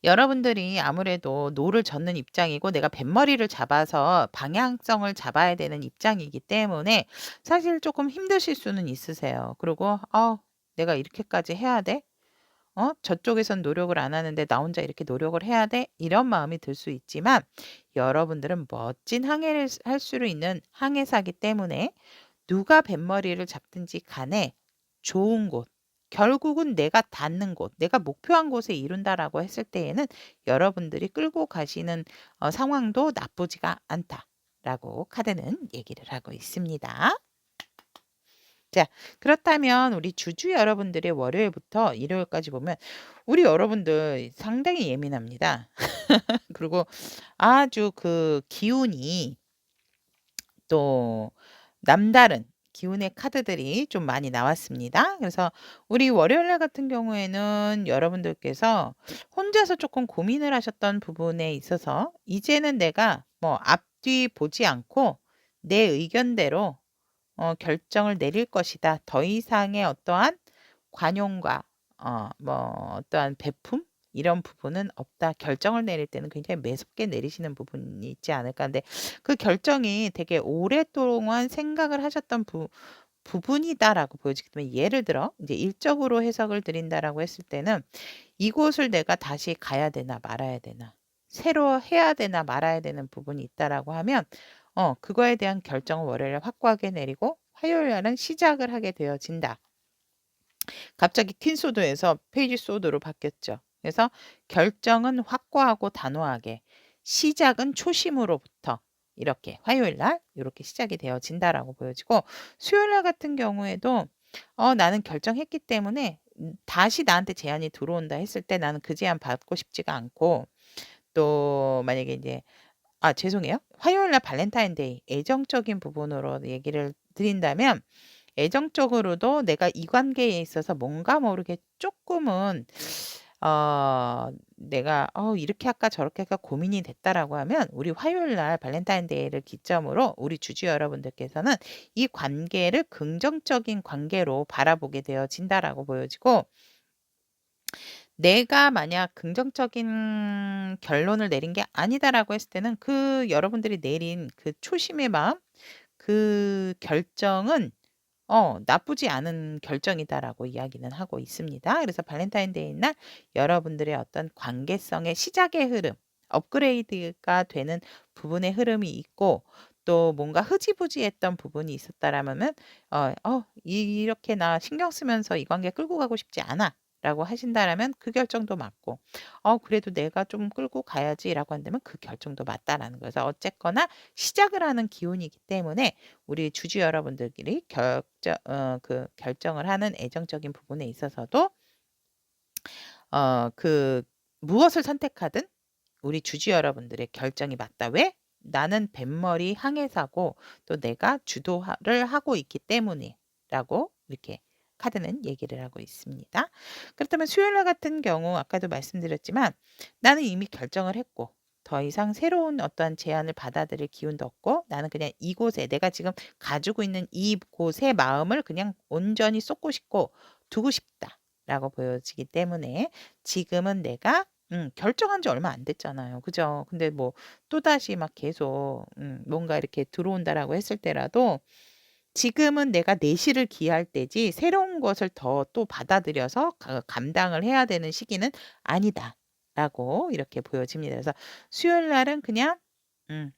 여러분들이 아무래도 노를 젓는 입장이고 내가 뱃머리를 잡아서 방향성을 잡아야 되는 입장이기 때문에 사실 조금 힘드실 수는 있으세요. 그리고 '내가 이렇게까지 해야 돼? 저쪽에선 노력을 안 하는데 나 혼자 이렇게 노력을 해야 돼?' 이런 마음이 들 수 있지만 여러분들은 멋진 항해를 할 수 있는 항해사기 때문에 누가 뱃머리를 잡든지 간에 좋은 곳, 결국은 내가 닿는 곳, 내가 목표한 곳에 이룬다라고 했을 때에는 여러분들이 끌고 가시는 상황도 나쁘지가 않다라고 카드는 얘기를 하고 있습니다. 자, 그렇다면 우리 주주 여러분들의 월요일부터 일요일까지 보면 우리 여러분들 상당히 예민합니다. 그리고 아주 그 기운이 또 남다른 기운의 카드들이 좀 많이 나왔습니다. 그래서 우리 월요일 날 같은 경우에는 여러분들께서 혼자서 조금 고민을 하셨던 부분에 있어서 이제는 내가 뭐 앞뒤 보지 않고 내 의견대로 결정을 내릴 것이다. 더 이상의 어떠한 관용과 뭐 어떠한 베품 이런 부분은 없다. 결정을 내릴 때는 굉장히 매섭게 내리시는 부분이 있지 않을까. 근데 그 결정이 되게 오랫동안 생각을 하셨던 부분이다라고 보여지기 때문에 예를 들어 이제 일적으로 해석을 드린다라고 했을 때는 이곳을 내가 다시 가야 되나 말아야 되나 새로 해야 되나 말아야 되는 부분이 있다라고 하면 그거에 대한 결정을 월요일에 확고하게 내리고 화요일 날은 시작을 하게 되어진다. 갑자기 퀸 소드에서 페이지 소드로 바뀌었죠. 그래서 결정은 확고하고 단호하게 시작은 초심으로부터 이렇게 화요일 날 이렇게 시작이 되어진다라고 보여지고 수요일 날 같은 경우에도 나는 결정했기 때문에 다시 나한테 제안이 들어온다 했을 때 나는 그 제안 받고 싶지가 않고 또 만약에 인제 죄송해요. 화요일 날 발렌타인데이 애정적인 부분으로 얘기를 드린다면 애정적으로도 내가 이 관계에 있어서 뭔가 모르게 쪼끔은 내가 '이렇게 할까 저렇게 할까.' 고민이 됐다라고 하면 우리 화요일 날 발렌타인데이를 기점으로 우리 주주 여러분들께서는 이 관계를 긍정적인 관계로 바라보게 되어진다라고 보여지고, 내가 만약 긍정적인 결론을 내린 게 아니다라고 했을 때는 그 여러분들이 내린 그 초심의 마음, 그 결정은 나쁘지 않은 결정이다라고 이야기는 하고 있습니다. 그래서 발렌타인데이 날 여러분들의 어떤 관계성의 시작의 흐름, 업그레이드가 되는 부분의 흐름이 있고, 또 뭔가 흐지부지했던 부분이 있었다라면은 이렇게 나 신경 쓰면서 이 관계 끌고 가고 싶지 않아. 라고 하신다라면 그 결정도 맞고, 그래도 내가 좀 끌고 가야지라고 한다면 그 결정도 맞다라는 거죠. 어쨌거나 시작을 하는 기운이기 때문에 우리 주주 여러분들끼리 결정을 하는 애정적인 부분에 있어서도 그 무엇을 선택하든 우리 주주 여러분들의 결정이 맞다. 왜? 나는 뱃머리 항해사고 또 내가 주도를 하고 있기 때문이라고 이렇게 카드는 얘기를 하고 있습니다. 그렇다면 수요일 날 같은 경우 아까도 말씀드렸지만 나는 이미 결정을 했고 더 이상 새로운 어떠한 제안을 받아들일 기운도 없고 나는 그냥 이곳에 내가 지금 가지고 있는 이곳의 마음을 그냥 온전히 쏟고 싶고 두고 싶다라고 보여지기 때문에 지금은 내가 결정한 지 얼마 안 됐잖아요. 그죠? 근데 뭐 또다시 막 계속 뭔가 이렇게 들어온다라고 했을 때라도 지금은 내가 내실을 기할 때지 새로운 것을 더 또 받아들여서 감당을 해야 되는 시기는 아니다라고 이렇게 보여집니다. 그래서 수요일 날은 그냥 음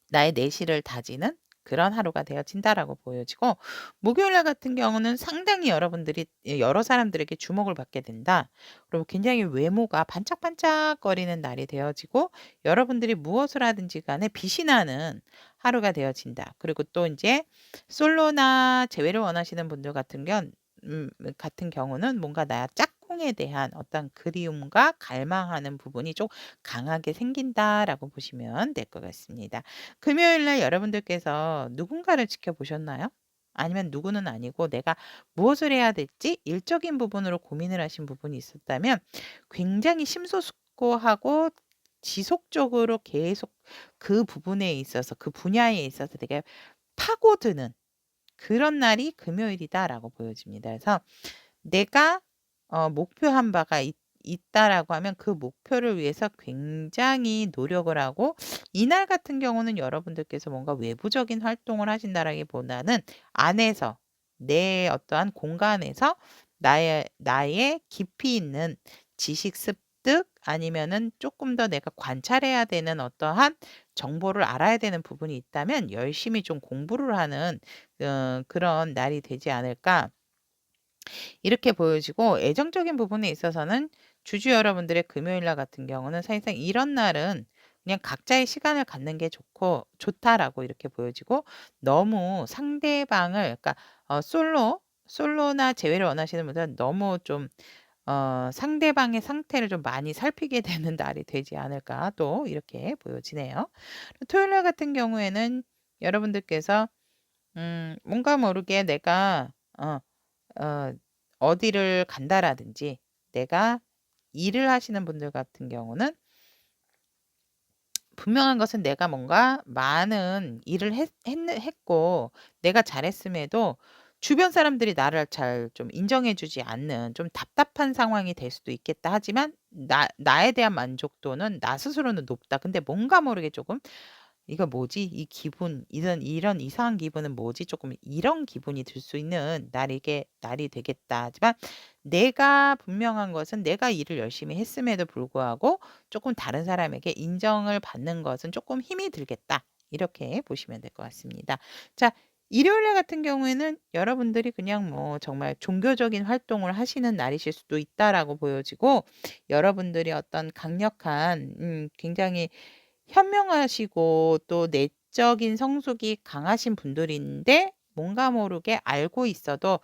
나의 내실을 다지는 그런 하루가 되어진다라고 보여지고, 목요일 날 같은 경우는 상당히 여러분들이 여러 사람들에게 주목을 받게 된다. 그리고 굉장히 외모가 반짝반짝거리는 날이 되어지고 여러분들이 무엇을 하든지 간에 빛이 나는 하루가 되어진다. 그리고 또 인제 솔로나 재회를 원하시는 분들 같은 경우는 뭔가 나 짝꿍에 대한 어떤 그리움과 갈망하는 부분이 좀 강하게 생긴다라고 보시면 될 것 같습니다. 금요일 날 여러분들께서 누군가를 지켜보셨나요? 아니면 누구는 아니고 내가 무엇을 해야 될지 일적인 부분으로 고민을 하신 부분이 있었다면 굉장히 심소숙고하고 지속적으로 계속 그 부분에 있어서 그 분야에 있어서 되게 파고드는 그런 날이 금요일이다라고 보여집니다. 그래서 내가 목표한 바가 있다라고 하면 그 목표를 위해서 굉장히 노력을 하고, 이날 같은 경우는 여러분들께서 뭔가 외부적인 활동을 하신다라기보다는 안에서 내 어떠한 공간에서 나의 깊이 있는 지식 습득 아니면은 조금 더 내가 관찰해야 되는 어떠한 정보를 알아야 되는 부분이 있다면 열심히 좀 공부를 하는 그런 날이 되지 않을까 이렇게 보여지고, 애정적인 부분에 있어서는 주주 여러분들의 금요일 날 같은 경우는 사실상 이런 날은 그냥 각자의 시간을 갖는 게 좋다라고 이렇게 보여지고, 너무 상대방을 그러니까 솔로나 재회를 원하시는 분들은 너무 좀 상대방의 상태를 좀 많이 살피게 되는 날이 되지 않을까 또 이렇게 보여지네요. 토요일 날 같은 경우에는 여러분들께서 뭔가 모르게 내가 어 어디를 간다라든지 내가 일을 하시는 분들 같은 경우는 분명한 것은 내가 뭔가 많은 일을 했고 내가 잘했음에도 주변 사람들이 나를 잘 좀 인정해 주지 않는 좀 답답한 상황이 될 수도 있겠다 하지만 나에 대한 만족도는 나 스스로는 높다. 근데 뭔가 모르게 조금 '이거 뭐지? 이 기분 이런 이상한 기분은 뭐지?' 조금 이런 기분이 들 수 있는 날이 되겠다. 하지만 내가 분명한 것은 내가 일을 열심히 했음에도 불구하고 조금 다른 사람에게 인정을 받는 것은 조금 힘이 들겠다. 이렇게 보시면 될 것 같습니다. 자, 일요일 날 같은 경우에는 여러분들이 그냥 뭐 정말 종교적인 활동을 하시는 날이실 수도 있다라고 보여지고, 여러분들이 어떤 강력한 굉장히 현명하시고 또 내적인 성숙이 강하신 분들인데 뭔가 모르게 알고 있어도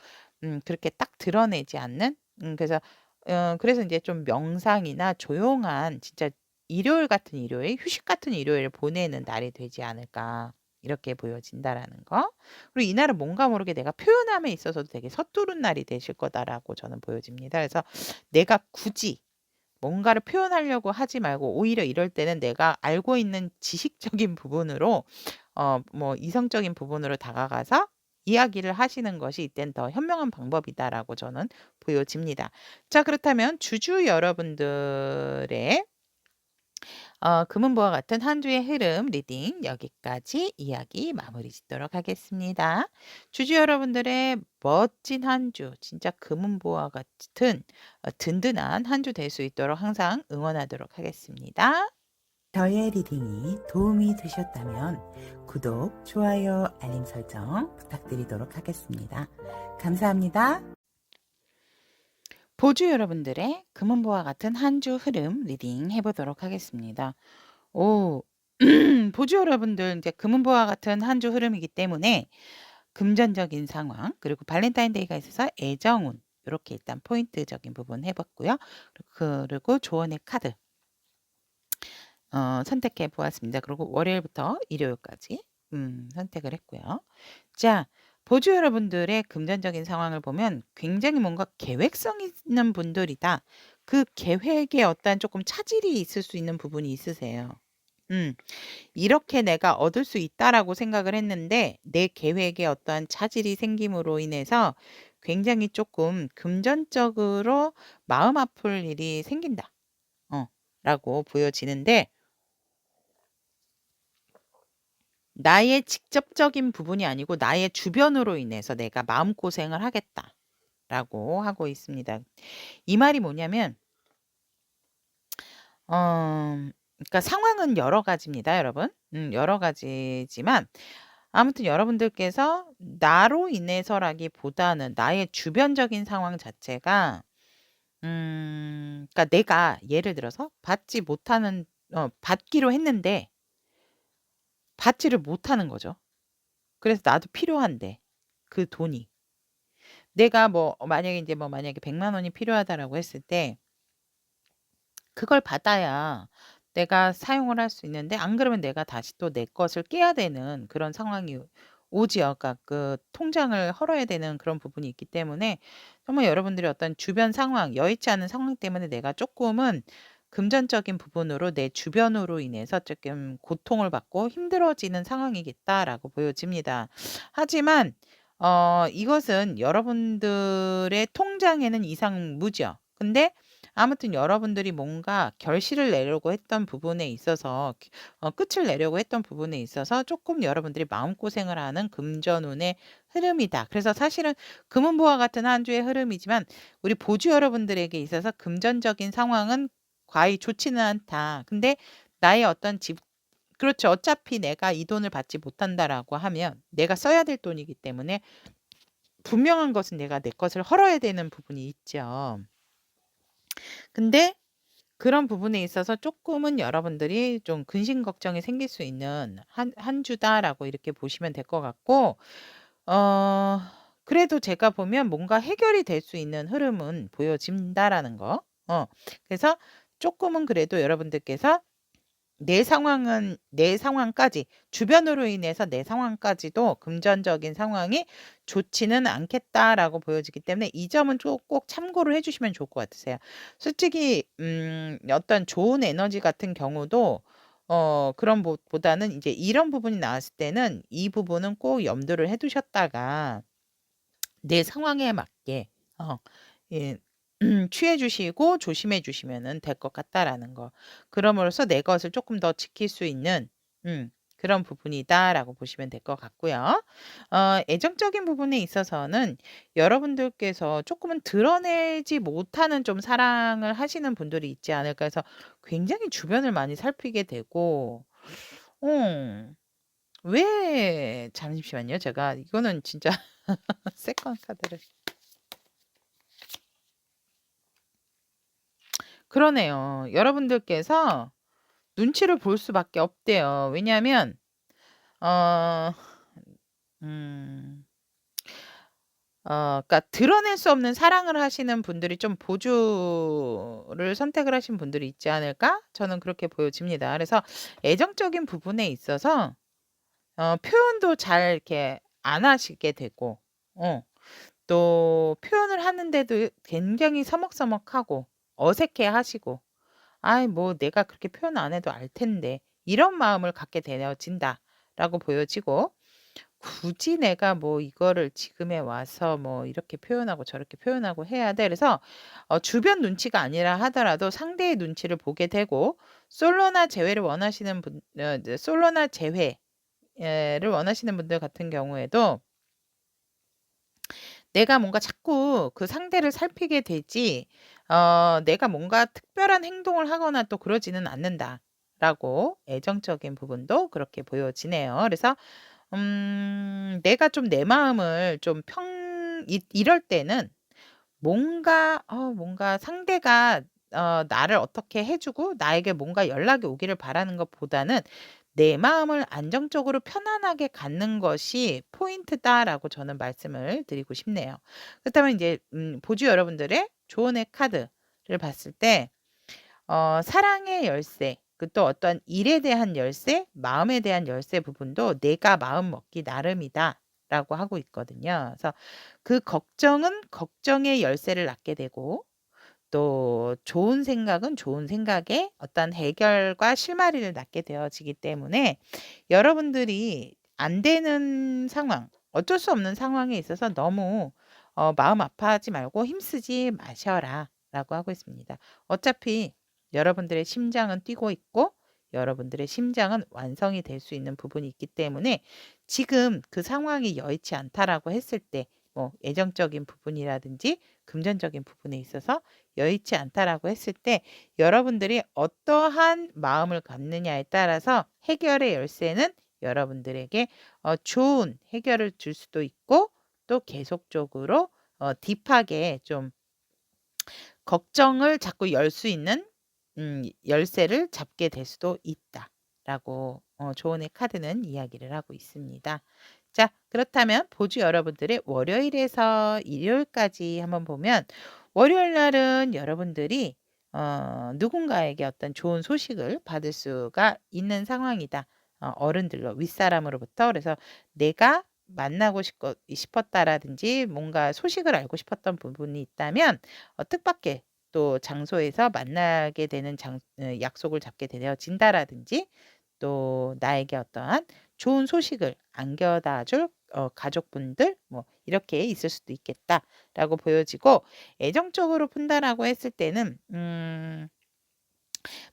그렇게 딱 드러내지 않는 그래서 이제 좀 명상이나 조용한 진짜 일요일 같은 일요일, 휴식 같은 일요일을 보내는 날이 되지 않을까 이렇게 보여진다라는 거. 그리고 이날은 뭔가 모르게 내가 표현함에 있어서도 되게 서투른 날이 되실 거다라고 저는 보여집니다. 그래서 내가 굳이 뭔가를 표현하려고 하지 말고 오히려 이럴 때는 내가 알고 있는 지식적인 부분으로 뭐 이성적인 부분으로 다가가서 이야기를 하시는 것이 이땐 더 현명한 방법이다라고 저는 보여집니다. 자, 그렇다면 주주 여러분들의 금은보와 같은 한 주의 흐름 리딩 여기까지 이야기 마무리 짓도록 하겠습니다. 주주 여러분들의 멋진 한 주, 진짜 금은보와 같은 든든한 한 주 될 수 있도록 항상 응원하도록 하겠습니다. 저의 리딩이 도움이 되셨다면 구독, 좋아요, 알림 설정 부탁드리도록 하겠습니다. 감사합니다. 보주 여러분들의 금은보와 같은 한 주 흐름 리딩 해보도록 하겠습니다. 오, 보주 여러분들 이제 금은보와 같은 한 주 흐름이기 때문에 금전적인 상황 그리고 발렌타인데이가 있어서 애정운 이렇게 일단 포인트적인 부분 해봤고요. 그리고 조언의 카드 선택해 보았습니다. 그리고 월요일부터 일요일까지 선택을 했고요. 자, 보주 여러분들의 금전적인 상황을 보면 굉장히 뭔가 계획성 있는 분들이다. 그 계획에 어떤 조금 차질이 있을 수 있는 부분이 있으세요. 이렇게 내가 얻을 수 있다라고 생각을 했는데 내 계획에 어떠한 차질이 생김으로 인해서 굉장히 조금 금전적으로 마음 아플 일이 생긴다. 라고 보여지는데 나의 직접적인 부분이 아니고 나의 주변으로 인해서 내가 마음고생을 하겠다라고 하고 있습니다. 이 말이 뭐냐면 그러니까 상황은 여러 가지입니다, 여러분. 여러 가지지만 아무튼 여러분들께서 나로 인해서라기보다는 나의 주변적인 상황 자체가 그러니까 내가 예를 들어서 받지 못하는 받기로 했는데 받지를 못하는 거죠. 그래서 나도 필요한데 그 돈이. 내가 뭐 만약에 이제 뭐 만약에 100만 원이 필요하다라고 했을 때 그걸 받아야 내가 사용을 할 수 있는데 안 그러면 내가 다시 또 내 것을 깨야 되는 그런 상황이 오지요. 그러니까 그 통장을 헐어야 되는 그런 부분이 있기 때문에 정말 여러분들의 어떤 주변 상황, 여의치 않은 상황 때문에 내가 조금은 금전적인 부분으로 내 주변으로 인해서 조금 고통을 받고 힘들어지는 상황이겠다라고 보여집니다. 하지만 이것은 여러분들의 통장에는 이상 무죠. 근데 아무튼 여러분들이 뭔가 결실을 내려고 했던 부분에 있어서 끝을 내려고 했던 부분에 있어서 조금 여러분들이 마음고생을 하는 금전운의 흐름이다. 그래서 사실은 금은보와 같은 한 주의 흐름이지만 우리 보주 여러분들에게 있어서 금전적인 상황은 과히 좋지는 않다. 근데 나의 어떤 그렇죠. 어차피 내가 이 돈을 받지 못한다라고 하면 내가 써야 될 돈이기 때문에 분명한 것은 내가 내 것을 헐어야 되는 부분이 있죠. 근데 그런 부분에 있어서 조금은 여러분들이 좀 근심 걱정이 생길 수 있는 한 주다라고 이렇게 보시면 될 것 같고 어 그래도 제가 보면 뭔가 해결이 될 수 있는 흐름은 보여진다라는 거. 그래서 조금은 그래도 여러분들께서 내 상황까지 주변으로 인해서 내 상황까지도 금전적인 상황이 좋지는 않겠다라고 보여지기 때문에 이 점은 꼭 참고를 해 주시면 좋을 것 같으세요. 솔직히 어떤 좋은 에너지 같은 경우도 그런 보다는 이제 이런 부분이 나왔을 때는 이 부분은 꼭 염두를 해 두셨다가 내 상황에 맞게 예 취해 주시고 조심해 주시면은 될 것 같다라는 거. 그럼으로써 내 것을 조금 더 지킬 수 있는 그런 부분이다라고 보시면 될 것 같고요. 애정적인 부분에 있어서는 여러분들께서 조금은 드러내지 못하는 좀 사랑을 하시는 분들이 있지 않을까 해서 굉장히 주변을 많이 살피게 되고 어 왜 잠시만요. 제가 이거는 진짜 세컨 카드를 그러네요. 여러분들께서 눈치를 볼 수밖에 없대요. 왜냐하면 어 음 그러니까 드러낼 수 없는 사랑을 하시는 분들이 좀 보주를 선택을 하신 분들이 있지 않을까? 저는 그렇게 보여집니다. 그래서 애정적인 부분에 있어서 표현도 잘 이렇게 안 하시게 되고 어 또 표현을 하는데도 굉장히 서먹서먹하고 어색해하시고 '아이 뭐 내가 그렇게 표현 안 해도 알 텐데.' 이런 마음을 갖게 되어진다라고 보여지고 굳이 내가 뭐 이거를 지금에 와서 뭐 이렇게 표현하고 저렇게 표현하고 해야 돼. 그래서 주변 눈치가 아니라 하더라도 상대의 눈치를 보게 되고 솔로나 재회를 원하시는 이제 솔로나 재회 를 원하시는 분들 같은 경우에도 내가 뭔가 자꾸 그 상대를 살피게 되지 내가 뭔가 특별한 행동을 하거나 또 그러지는 않는다라고 애정적인 부분도 그렇게 보여지네요. 그래서 내가 좀 내 마음을 좀 이럴 때는 뭔가 상대가 나를 어떻게 해 주고 나에게 뭔가 연락이 오기를 바라는 것보다는 '내 마음을 안정적으로 편안하게 갖는 것이 포인트다.'라고 저는 말씀을 드리고 싶네요. 그렇다면 인제 보주 여러분들의 조언의 카드를 봤을 때 사랑의 열쇠 그 또 어떠한 일에 대한 열쇠, 마음에 대한 열쇠 부분도 '내가 마음 먹기 나름이다.'라고 하고 있거든요. 그래서 그 걱정은 걱정의 열쇠를 낳게 되고 또 좋은 생각은 좋은 생각에 어떤 해결과 실마리를 낳게 되어지기 때문에 여러분들이 안 되는 상황, 어쩔 수 없는 상황에 있어서 너무 마음 아파하지 말고 힘쓰지 마셔라라고 하고 있습니다. 어차피 여러분들의 심장은 뛰고 있고 여러분들의 심장은 완성이 될 수 있는 부분이 있기 때문에 지금 그 상황이 여의치 않다라고 했을 때 뭐 애정적인 부분이라든지 금전적인 부분에 있어서 여의치 않다라고 했을 때 여러분들이 어떠한 마음을 갖느냐에 따라서 해결의 열쇠는 여러분들에게 좋은 해결을 줄 수도 있고 또 계속적으로 딥하게 좀 걱정을 자꾸 열 수 있는 열쇠를 잡게 될 수도 있다라고 조언의 카드는 이야기를 하고 있습니다. 자 그렇다면 보주 여러분들의 월요일에서 일요일까지 한번 보면 월요일 날은 여러분들이 누군가에게 어떤 좋은 소식을 받을 수가 있는 상황이다. 어른들로 윗사람으로부터 그래서 내가 만나고 싶었다라든지 뭔가 소식을 알고 싶었던 부분이 있다면 뜻밖의 또 장소에서 만나게 되는 약속을 잡게 되어진다라든지 또 나에게 어떠한 좋은 소식을 안겨다 줄 가족분들 뭐 이렇게 있을 수도 있겠다라고 보여지고 애정적으로 푼다라고 했을 때는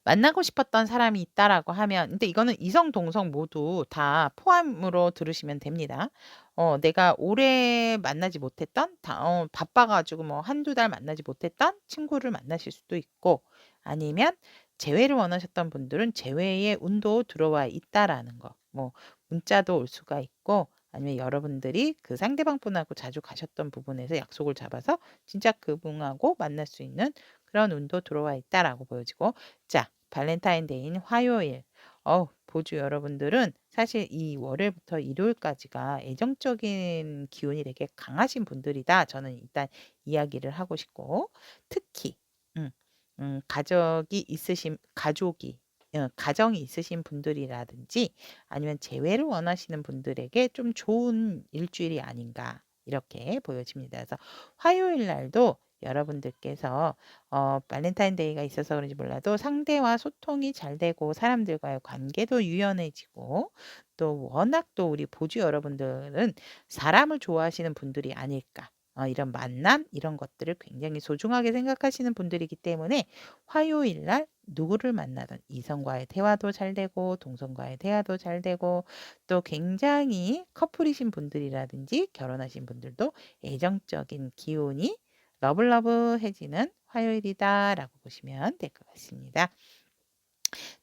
만나고 싶었던 사람이 있다라고 하면 근데 이거는 이성 동성 모두 다 포함으로 들으시면 됩니다. 내가 오래 만나지 못했던 바빠 가지고 뭐 한두 달 만나지 못했던 친구를 만나실 수도 있고 아니면 재회를 원하셨던 분들은 재회의 운도 들어와 있다라는 거. 뭐 문자도 올 수가 있고 아니면 여러분들이 그 상대방 분하고 자주 가셨던 부분에서 약속을 잡아서 진짜 그분하고 만날 수 있는 그런 운도 들어와 있다라고 보여지고 자 발렌타인데이인 화요일 보주 여러분들은 사실 이 월요일부터 일요일까지가 애정적인 기운이 되게 강하신 분들이다. 저는 일단 이야기를 하고 싶고 특히 음 가족이 가정이 있으신 분들이라든지 아니면 재회를 원하시는 분들에게 좀 좋은 일주일이 아닌가 이렇게 보여집니다. 그래서 화요일 날도 여러분들께서 발렌타인데이가 있어서 그런지 몰라도 상대와 소통이 잘 되고 사람들과의 관계도 유연해지고 또 워낙 또 우리 보주 여러분들은 사람을 좋아하시는 분들이 아닐까. 이런 만남 이런 것들을 굉장히 소중하게 생각하시는 분들이기 때문에 화요일 날 누구를 만나든 이성과의 대화도 잘 되고 동성과의 대화도 잘 되고 또 굉장히 커플이신 분들이라든지 결혼하신 분들도 애정적인 기운이 러블러브해지는 화요일이다라고 보시면 될 것 같습니다.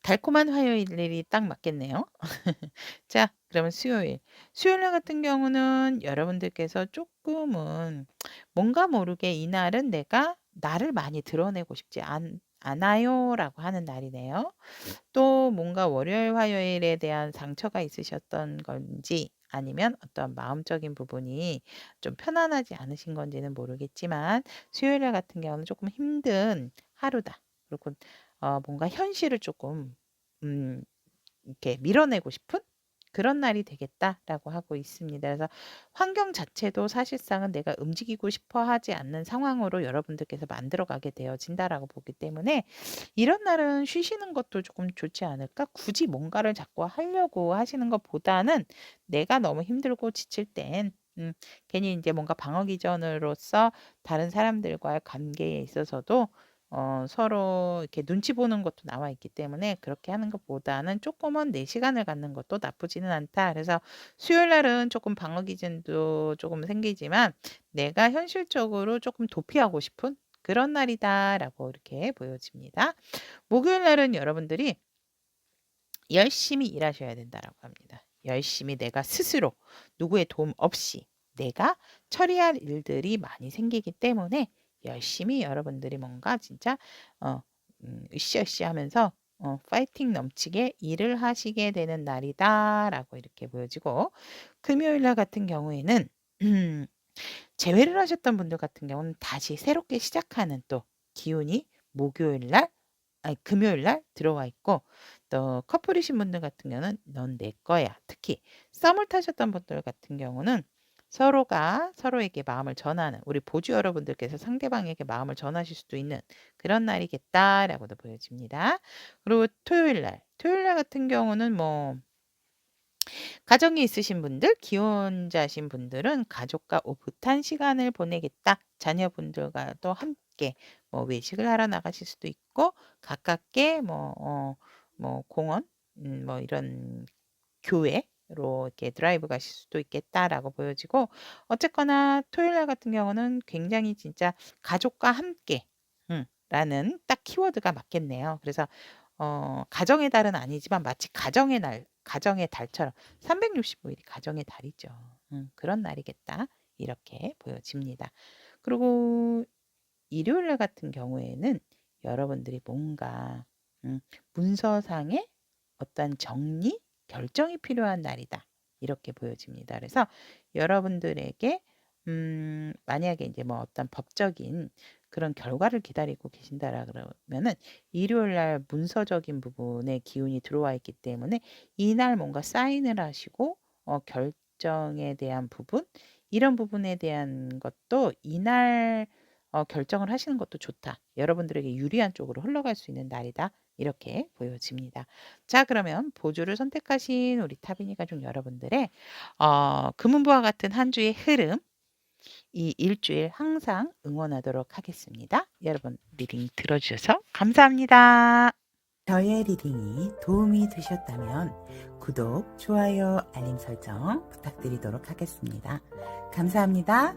달콤한 화요일이 딱 맞겠네요. 자 그러면 수요일. 수요일 날 같은 경우는 여러분들께서 조금은 뭔가 모르게 이날은 내가 나를 많이 드러내고 싶지 않아요라고 하는 날이네요. 또 뭔가 월요일, 화요일에 대한 상처가 있으셨던 건지 아니면 어떤 마음적인 부분이 좀 편안하지 않으신 건지는 모르겠지만 수요일날 같은 경우는 조금 힘든 하루다. 그리고 뭔가 현실을 조금 음 이렇게 밀어내고 싶은 그런 날이 되겠다라고 하고 있습니다. 그래서 환경 자체도 사실상은 내가 움직이고 싶어 하지 않는 상황으로 여러분들께서 만들어 가게 되어진다라고 보기 때문에 이런 날은 쉬시는 것도 조금 좋지 않을까? 굳이 뭔가를 자꾸 하려고 하시는 것보다는 내가 너무 힘들고 지칠 땐 괜히 이제 뭔가 방어 기전으로서 다른 사람들과의 관계에 있어서도 서로 이렇게 눈치 보는 것도 나와 있기 때문에 그렇게 하는 것보다는 조금은 내 시간을 갖는 것도 나쁘지는 않다. 그래서 수요일 날은 조금 방어 기전도 조금 생기지만 내가 현실적으로 조금 도피하고 싶은 그런 날이다라고 이렇게 보여집니다. 목요일 날은 여러분들이 열심히 일하셔야 된다라고 합니다. 열심히 내가 스스로 누구의 도움 없이 내가 처리할 일들이 많이 생기기 때문에 열심히 여러분들이 뭔가 진짜 으쌰으쌰 하면서 파이팅 넘치게 일을 하시게 되는 날이다라고 이렇게 보여지고 금요일 날 같은 경우에는 재회를 하셨던 분들 같은 경우는 다시 새롭게 시작하는 또 기운이 목요일 날 아니 금요일 날 들어와 있고 또 커플이신 분들 같은 경우는 "넌 내 거야." 특히 썸을 타셨던 분들 같은 경우는 서로가 서로에게 마음을 전하는 우리 보주 여러분들께서 상대방에게 마음을 전하실 수도 있는 그런 날이겠다라고도 보여집니다. 그리고 토요일 날 같은 경우는 뭐 가정이 있으신 분들, 기혼자신 분들은 가족과 오붓한 시간을 보내겠다. 자녀분들과도 함께 뭐 외식을 하러 나가실 수도 있고 가깝게 뭐 공원 뭐 이런 교외로 이렇게 드라이브 가실 수도 있겠다라고 보여지고 어쨌거나 토요일 날 같은 경우는 굉장히 진짜 가족과 함께 라는 딱 키워드가 맞겠네요. 그래서 가정의 달은 아니지만 마치 가정의 달처럼 365 일이 가정의 달이죠. 그런 날이겠다. 이렇게 보여집니다. 그리고 일요일 날 같은 경우에는 여러분들이 뭔가 문서상의 어떤 정리, 결정이 필요한 날이다. 이렇게 보여집니다. 그래서 여러분들에게 만약에 이제 뭐 어떤 법적인 그런 결과를 기다리고 계신다라 그러면은 일요일 날 문서적인 부분에 기운이 들어와 있기 때문에 이날 뭔가 사인을 하시고 결정에 대한 부분 이런 부분에 대한 것도 이날 결정을 하시는 것도 좋다. 여러분들에게 유리한 쪽으로 흘러갈 수 있는 날이다. 이렇게 보여집니다. 자, 그러면 보조를 선택하신 우리 타비니 가족 여러분들의 금은보와 같은 한 주의 흐름 이 일주일 항상 응원하도록 하겠습니다. 여러분 리딩 들어주셔서 감사합니다. 저의 리딩이 도움이 되셨다면 구독, 좋아요, 알림 설정 부탁드리도록 하겠습니다. 감사합니다.